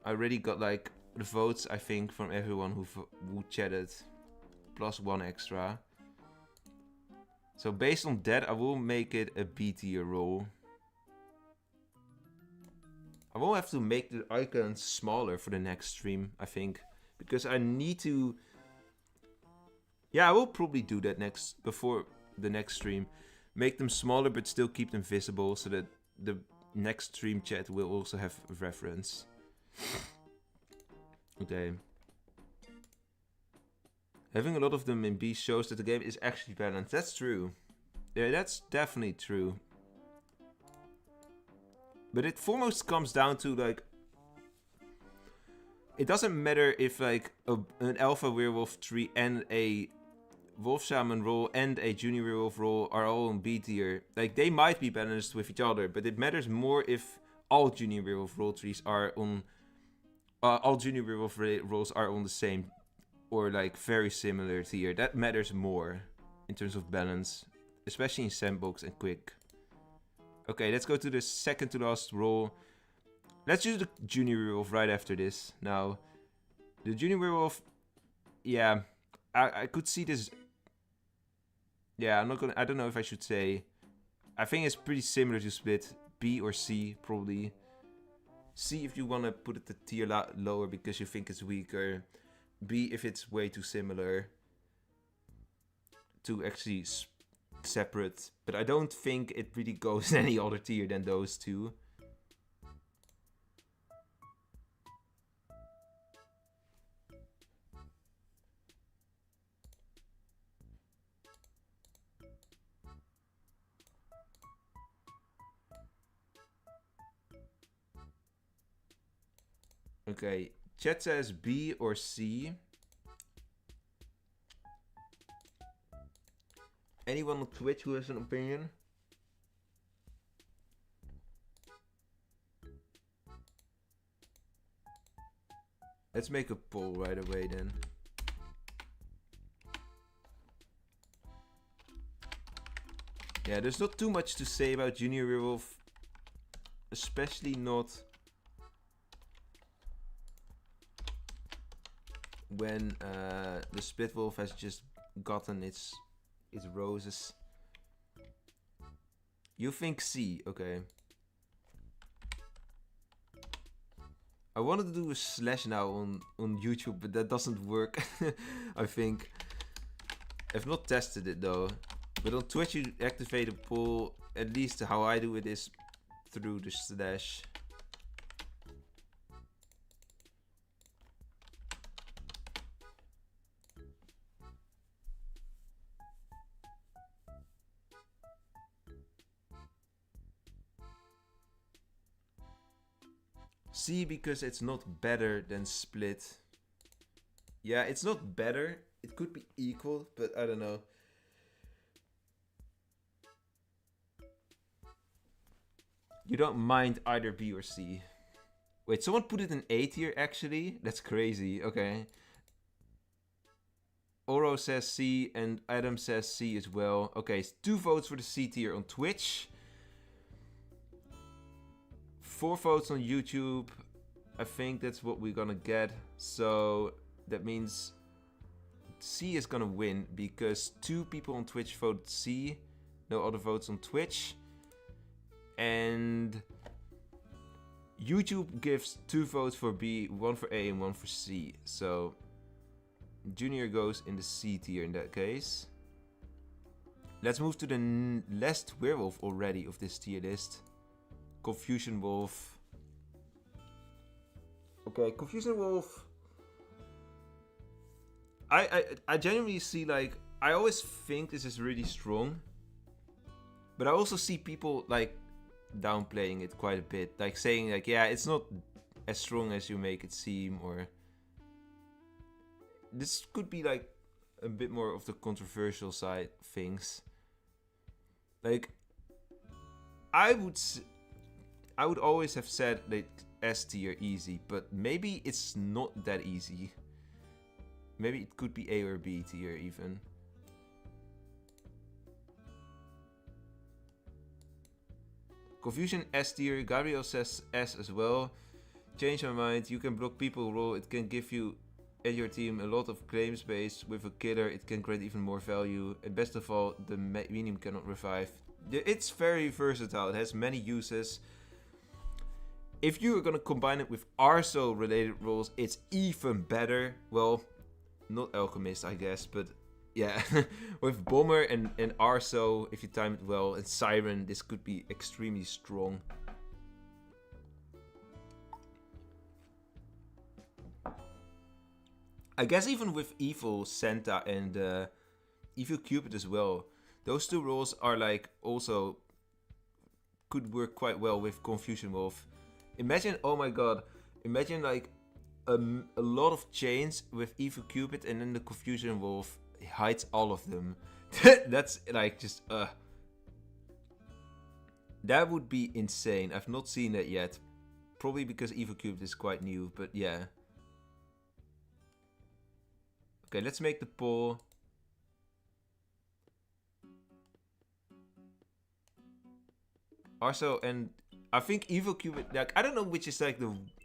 I already got like the votes, I think, from everyone who chatted. Plus 1 extra. So based on that, I will make it a B tier role. I will have to make the icons smaller for the next stream, I think. Because I need to... Yeah, I will probably do that before the next stream. Make them smaller but still keep them visible so that the next stream chat will also have a reference. Okay. Having a lot of them in B shows that the game is actually balanced. That's true. Yeah, that's definitely true. But it foremost comes down to like... It doesn't matter if like an Alpha Werewolf tree and a Wolf Shaman role and a Junior Werewolf role are all on B tier. Like, they might be balanced with each other, but it matters more if all Junior Werewolf role trees are on... all Junior Werewolf roles are on the same or like very similar tier. That matters more in terms of balance, especially in Sandbox and Quick. Okay, let's go to the second to last role. Let's use the Junior Werewolf right after this. Now, the Junior Werewolf, yeah, I could see this. Yeah, I don't know if I should say. I think it's pretty similar to Split. B or C, probably. C if you want to put it the tier lower because you think it's weaker. B if it's way too similar to actually separate. But I don't think it really goes in any other tier than those two. Okay, chat says B or C. Anyone on Twitch who has an opinion? Let's make a poll right away then. Yeah, there's not too much to say about Junior Werewolf. Especially not when the Split Wolf has just gotten its roses. You think C, okay. I wanted to do a slash now on YouTube, but that doesn't work, I think. I've not tested it though. But on Twitch you activate a poll, at least how I do it is through the slash. C because it's not better than Split. Yeah, it's not better. It could be equal, but I don't know. You don't mind either B or C. Wait, someone put it in A tier actually? That's crazy. Okay. Oro says C and Adam says C as well. Okay, 2 votes for the C tier on Twitch. 4 votes on YouTube. I think that's what we're gonna get. So that means C is gonna win because 2 people on Twitch voted C, no other votes on Twitch, and YouTube gives 2 votes for B, 1 for A and 1 for C. So Junior goes in the C tier in that case. Let's move to the last werewolf already of this tier list. Confusion Wolf. Okay, Confusion Wolf. I genuinely see, like, I always think this is really strong. But I also see people, like, downplaying it quite a bit. Like, saying, like, yeah, it's not as strong as you make it seem, or... This could be, like, a bit more of the controversial side of things. Like, I would always have said that S tier easy, but maybe it's not that easy. Maybe it could be A or B tier even. Confusion S tier. Gabriel says S as well. Change my mind. You can block people roll. It can give you and your team a lot of claim space. With a killer, it can create even more value. And best of all, the medium cannot revive. It's very versatile. It has many uses. If you are gonna combine it with Arso related roles, it's even better. Well, not Alchemist, I guess, but yeah. With Bomber and Arso, if you time it well, and Siren, this could be extremely strong. I guess even with Evil Santa and Evil Cupid as well, those 2 roles are like also could work quite well with Confusion Wolf. Imagine, oh my god, imagine like a lot of chains with Evil Cupid and then the Confusion Wolf hides all of them. That's like just that would be insane. I've not seen that yet. Probably because Evil Cupid is quite new, but yeah. Okay, let's make the poll. Also, and I think Evil Cupid, like, I don't know which is like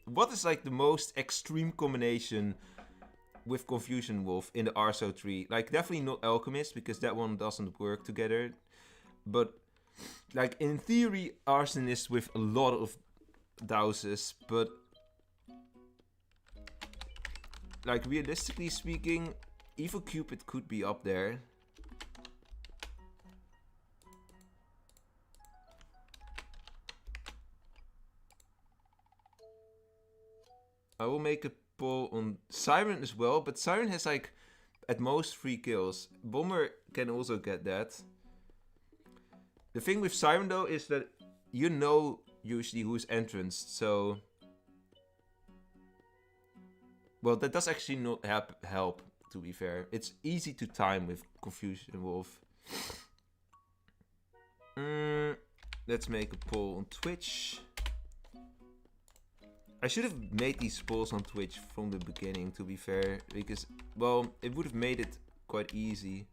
what is like the most extreme combination with Confusion Wolf in the Arso tree. Like, definitely not Alchemist, because that one doesn't work together. But, like, in theory, Arsonist with a lot of douses, but like, realistically speaking, Evil Cupid could be up there. I will make a poll on Siren as well, but Siren has like at most 3 kills. Bomber can also get that. The thing with Siren though is that you know usually who's entranced, so... Well, that does actually not help, to be fair. It's easy to time with Confusion Wolf. Let's make a poll on Twitch. I should have made these polls on Twitch from the beginning, to be fair. Because, well, it would have made it quite easy.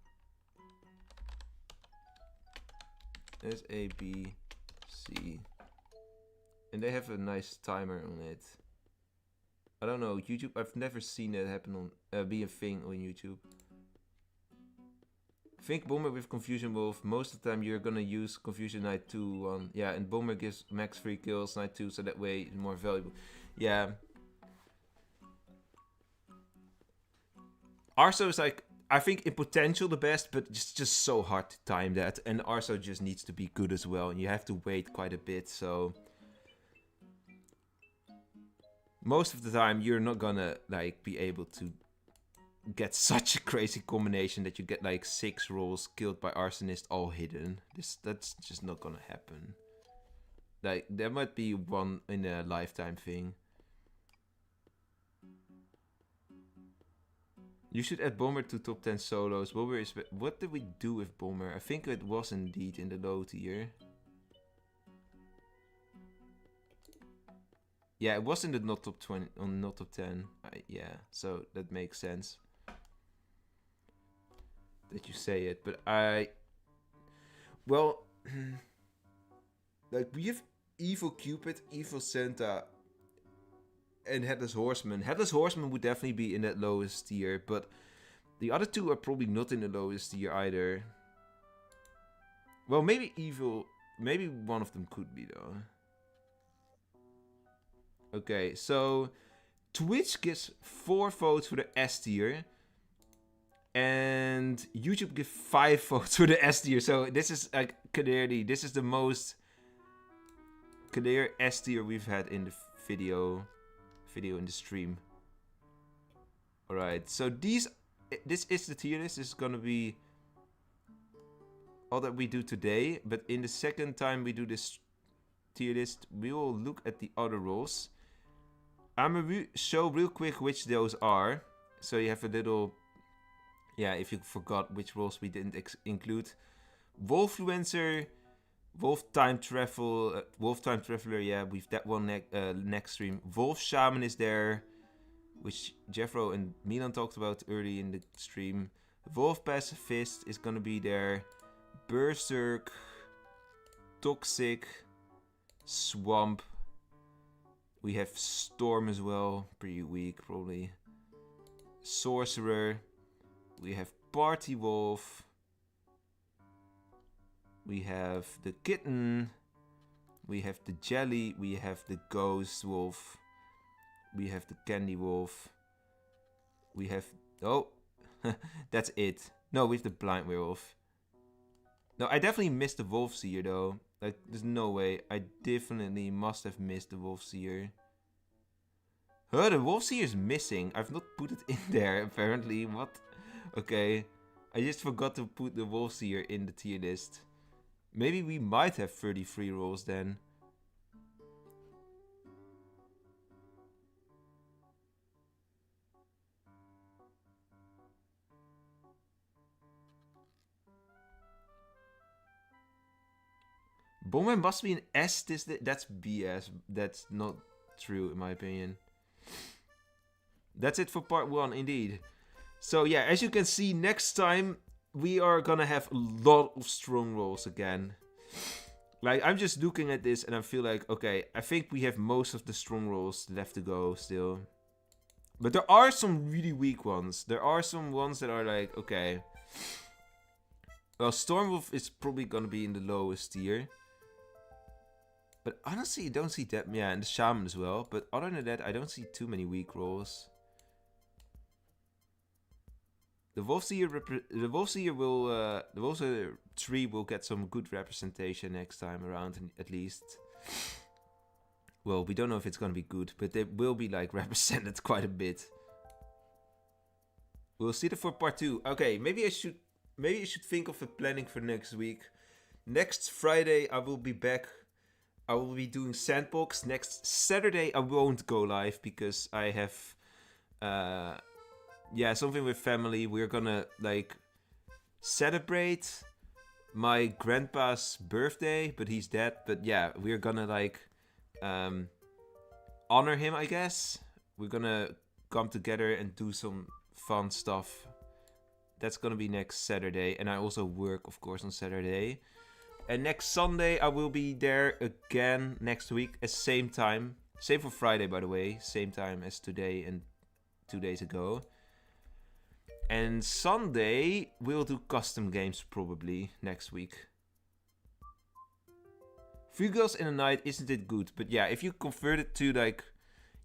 There's A, B, C. And they have a nice timer on it. I don't know, YouTube, I've never seen that happen on, be a thing on YouTube. Think Bomber with Confusion Wolf, most of the time you're gonna use Confusion Knight 2 on, yeah, and Bomber gives max 3 kills, Knight 2, so that way it's more valuable. Yeah. Arso is like, I think in potential the best, but it's just so hard to time that. And Arso just needs to be good as well, and you have to wait quite a bit, so... Most of the time you're not gonna like be able to get such a crazy combination that you get like 6 rolls killed by Arsonist all hidden. That's just not gonna happen. Like, there might be one in a lifetime thing. You should add Bomber to top 10 solos. Bomber is... What did we do with Bomber? I think it was indeed in the low tier. Yeah, it was in the not top 20, on not top 10. Yeah, so that makes sense that you say it. But well, like, we have Evil Cupid, Evil Santa, and Headless Horseman. Headless Horseman would definitely be in that lowest tier, but the other two are probably not in the lowest tier either. Well, maybe Evil... Maybe one of them could be, though. Okay, so... Twitch gives 4 votes for the S tier. And YouTube gives 5 votes for the S tier. So this is like clearly... This is the most... clear S tier we've had in the video in the stream. Alright, so this is the tier list. This is gonna be all that we do today, but in the second time we do this tier list, we will look at the other roles. I'm gonna show real quick which those are, so you have a little, yeah, if you forgot which roles we didn't include. Wolffluencer, Wolf Time Traveler, yeah, we've that one next stream. Wolf Shaman is there, which Jeffro and Milan talked about early in the stream. Wolf Pacifist is gonna be there. Berserk, Toxic, Swamp. We have Storm as well, pretty weak probably. Sorcerer. We have Party Wolf. We have the Kitten. We have the Jelly. We have the Ghost Wolf. We have the Candy Wolf. We have... Oh, that's it. No, we have the Blind Werewolf. No, I definitely missed the Wolfseer though. Like, there's no way. I definitely must have missed the Wolfseer. Huh, the Wolfseer is missing. I've not put it in there, apparently. What? Okay. I just forgot to put the Wolfseer in the tier list. Maybe we might have 33 rolls then. Bomber must be an S. That's BS. That's not true in my opinion. That's it for part 1 indeed. So yeah, as you can see, next time we are gonna have a lot of strong rolls again. Like, I'm just looking at this and I feel like, okay, I think we have most of the strong rolls left to go still. But there are some really weak ones. There are some ones that are like, okay. Well, Stormwolf is probably gonna be in the lowest tier. But honestly, I don't see that. Yeah, and the Shaman as well. But other than that, I don't see too many weak rolls. The Wolfseer will, the Wolfseer tree will get some good representation next time around, at least. Well, we don't know if it's gonna be good, but they will be like represented quite a bit. We'll see that for part 2. Okay, maybe I should think of a planning for next week. Next Friday, I will be back. I will be doing Sandbox. Next Saturday, I won't go live because I have, yeah, something with family. We're gonna, like, celebrate my grandpa's birthday, but he's dead. But yeah, we're gonna, like, honor him, I guess. We're gonna come together and do some fun stuff. That's gonna be next Saturday. And I also work, of course, on Saturday. And next Sunday, I will be there again next week at same time. Same for Friday, by the way. Same time as today and 2 days ago. And Sunday, we'll do custom games probably next week. 3 Girls in a Night, isn't it good? But yeah, if you convert it to like...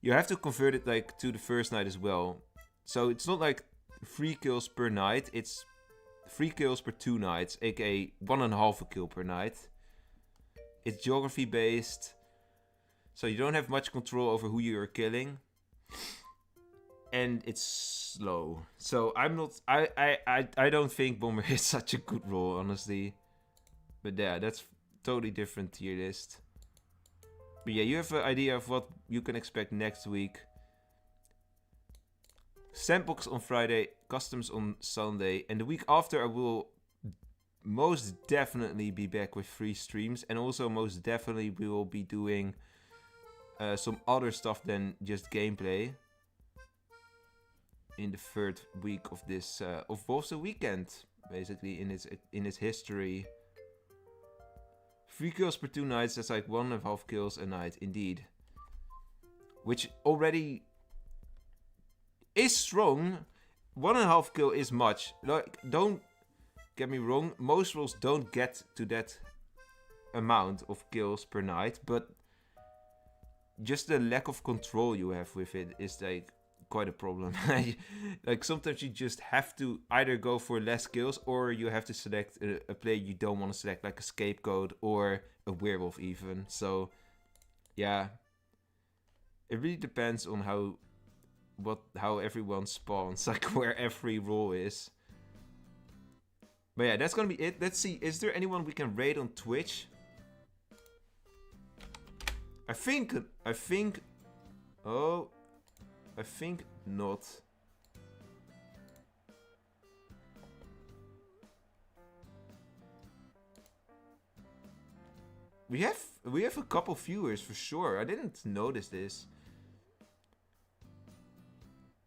You have to convert it like to the first night as well. So it's not like 3 kills per night. It's 3 kills per 2 nights, aka 1.5 a kill per night. It's geography based, so you don't have much control over who you're killing, and it's slow. So I don't think Bomber is such a good role, honestly. But yeah, that's totally different tier list. But yeah, you have an idea of what you can expect next week. Sandbox on Friday, customs on Sunday, and the week after I will most definitely be back with 3 streams, and also most definitely we will be doing some other stuff than just gameplay in the 3rd week of this of Wolvesville Weekend, basically in its history. 3 kills per 2 nights, that's like 1.5 kills a night, indeed. which already is strong. 1.5 kill is much. Like, don't get me wrong, most roles don't get to that amount of kills per night, but just the lack of control you have with it is like quite a problem. Like sometimes you just have to either go for less kills, or you have to select a player you don't want to select, like a scapegoat or a werewolf even. So yeah, it really depends on how everyone spawns, like where every role is. But yeah, that's gonna be it. Let's see, is there anyone we can raid on Twitch? I think not. We have a couple viewers for sure. I didn't notice this.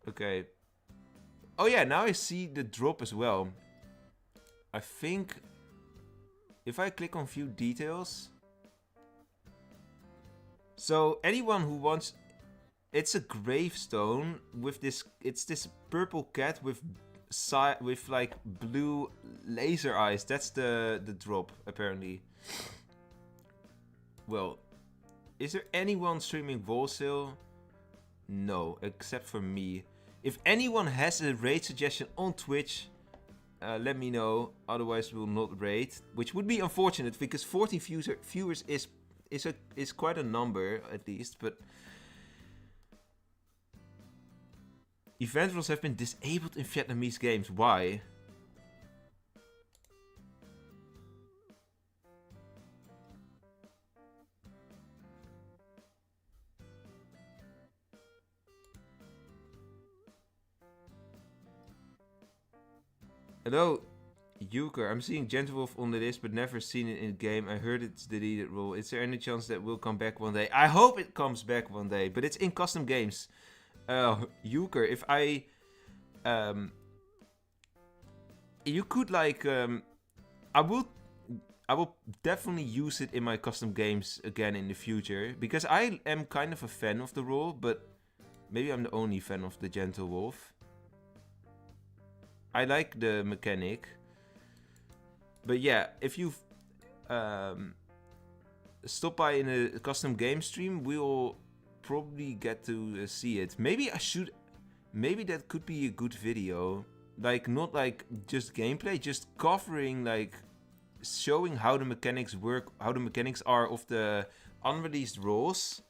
Okay. Oh yeah, now I see the drop as well. I think if I click on view details. So anyone who wants, it's a gravestone with this. It's this purple cat with like blue laser eyes. That's the drop apparently. Well, is there anyone streaming Wolvesville? No, except for me. If anyone has a raid suggestion on Twitch, let me know. Otherwise, we will not raid, which would be unfortunate because 40 viewers is quite a number at least. But event rules have been disabled in Vietnamese games. Why? Hello, Euchre. I'm seeing Gentlewolf on the list, but never seen it in game. I heard it's deleted role. Is there any chance that will come back one day? I hope it comes back one day, but it's in custom games. Euchre, if I... you could like... I will definitely use it in my custom games again in the future, because I am kind of a fan of the role, but maybe I'm the only fan of the Gentlewolf. I like the mechanic. But yeah, if you stop by in a custom game stream, we'll probably get to see it. Maybe that could be a good video. Like, not like just gameplay, just covering, like, showing how the mechanics work, how the mechanics are of the unreleased roles.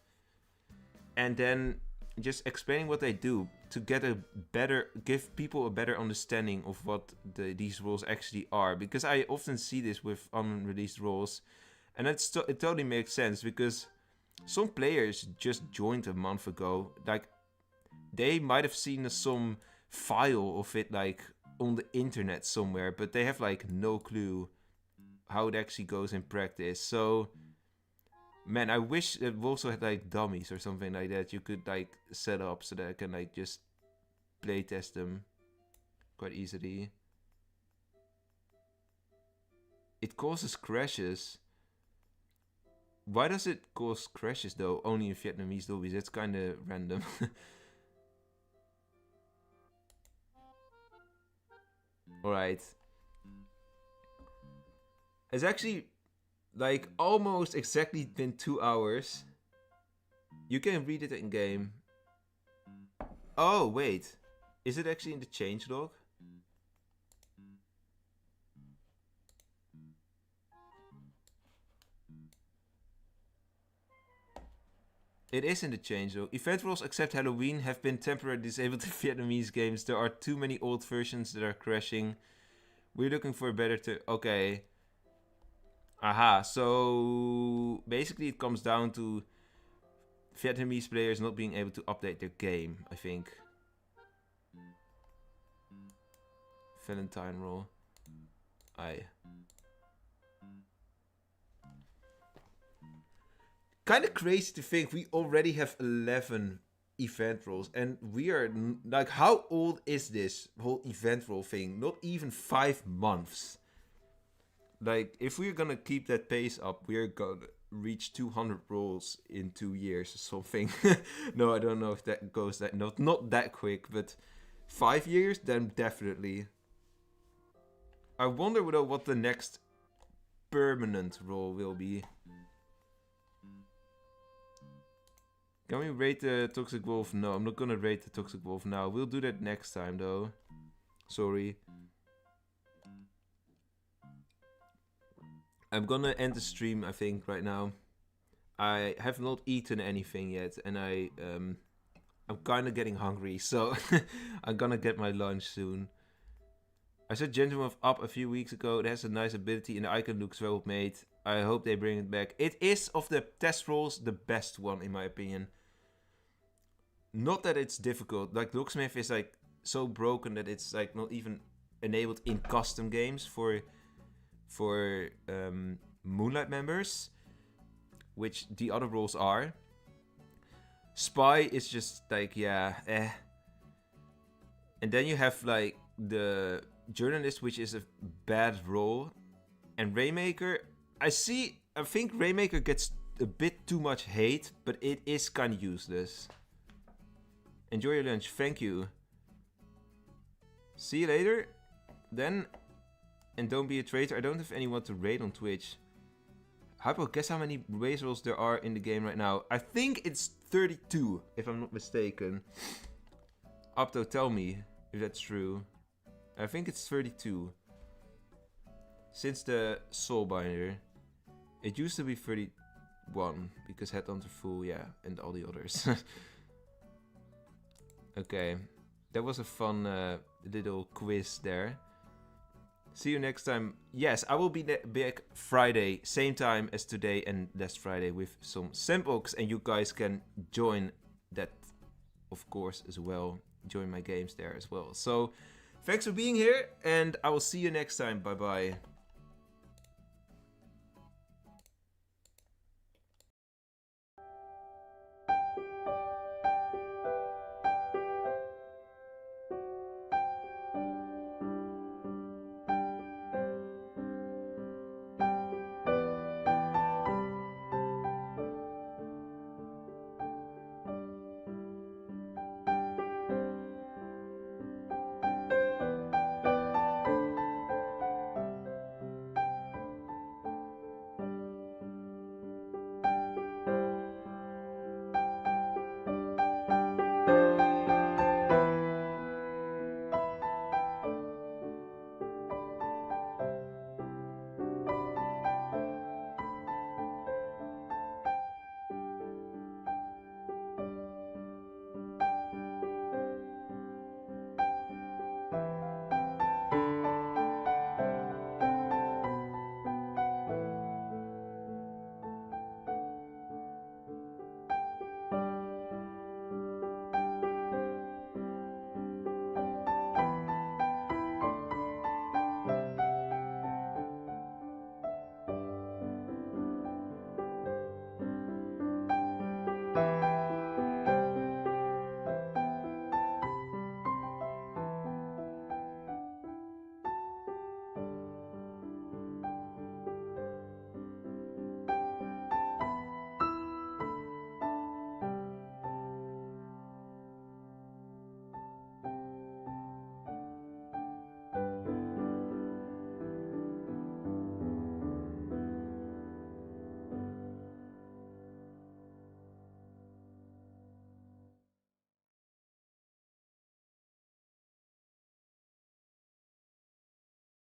And then just explaining what they do to give people a better understanding of what these roles actually are. Because I often see this with unreleased roles, and it totally makes sense, because some players just joined a month ago. Like, they might have seen some file of it like on the internet somewhere, but they have like no clue how it actually goes in practice. So man, I wish it also had like dummies or something like that you could like set up so that I can like just play test them quite easily. It causes crashes. Why does it cause crashes though? Only in Vietnamese lobbies. That's kind of random. Alright. It's actually like almost exactly been 2 hours. You can read it in game. Oh, wait. Is it actually in the changelog? It is in the changelog. Event rules except Halloween have been temporarily disabled in Vietnamese games. There are too many old versions that are crashing. We're looking for a better okay. Aha, so basically it comes down to Vietnamese players not being able to update their game, I think. Valentine roll. Kind of crazy to think we already have 11 event rolls, and we are like, how old is this whole event roll thing? Not even 5 months. Like, if we're gonna keep that pace up, we're reach 200 rolls in 2 years or something. No, I don't know if that goes that not that quick, but 5 years, then definitely. I wonder though what the next permanent roll will be. Can we rate the Toxic Wolf? No, I'm not gonna rate the Toxic Wolf now. We'll do that next time though. Sorry. I'm gonna end the stream, I think, right now. I have not eaten anything yet, and I'm kind of getting hungry, so I'm gonna get my lunch soon. I saw Gentleman of Up a few weeks ago. It has a nice ability, and the icon looks well made. I hope they bring it back. It is, of the test rolls, the best one, in my opinion. Not that it's difficult. Like, Locksmith is, like, so broken that it's, like, not even enabled in custom games for Moonlight members, which the other roles are. Spy is just like, yeah, eh. And then you have like the Journalist, which is a bad role. And Rainmaker, I think Rainmaker gets a bit too much hate, but it is kind of useless. Enjoy your lunch, thank you. See you later, then. And don't be a traitor. I don't have anyone to raid on Twitch. Hypo, guess how many race rolls there are in the game right now? I think it's 32, if I'm not mistaken. Opto, tell me if that's true. I think it's 32. Since the Soulbinder. It used to be 31, because Headhunter Fool, yeah, and all the others. Okay, that was a fun little quiz there. See you next time. Yes, I will be back Friday, same time as today and last Friday with some sandbox, and you guys can join that, of course, as well. Join my games there as well. So, thanks for being here, and I will see you next time. Bye bye.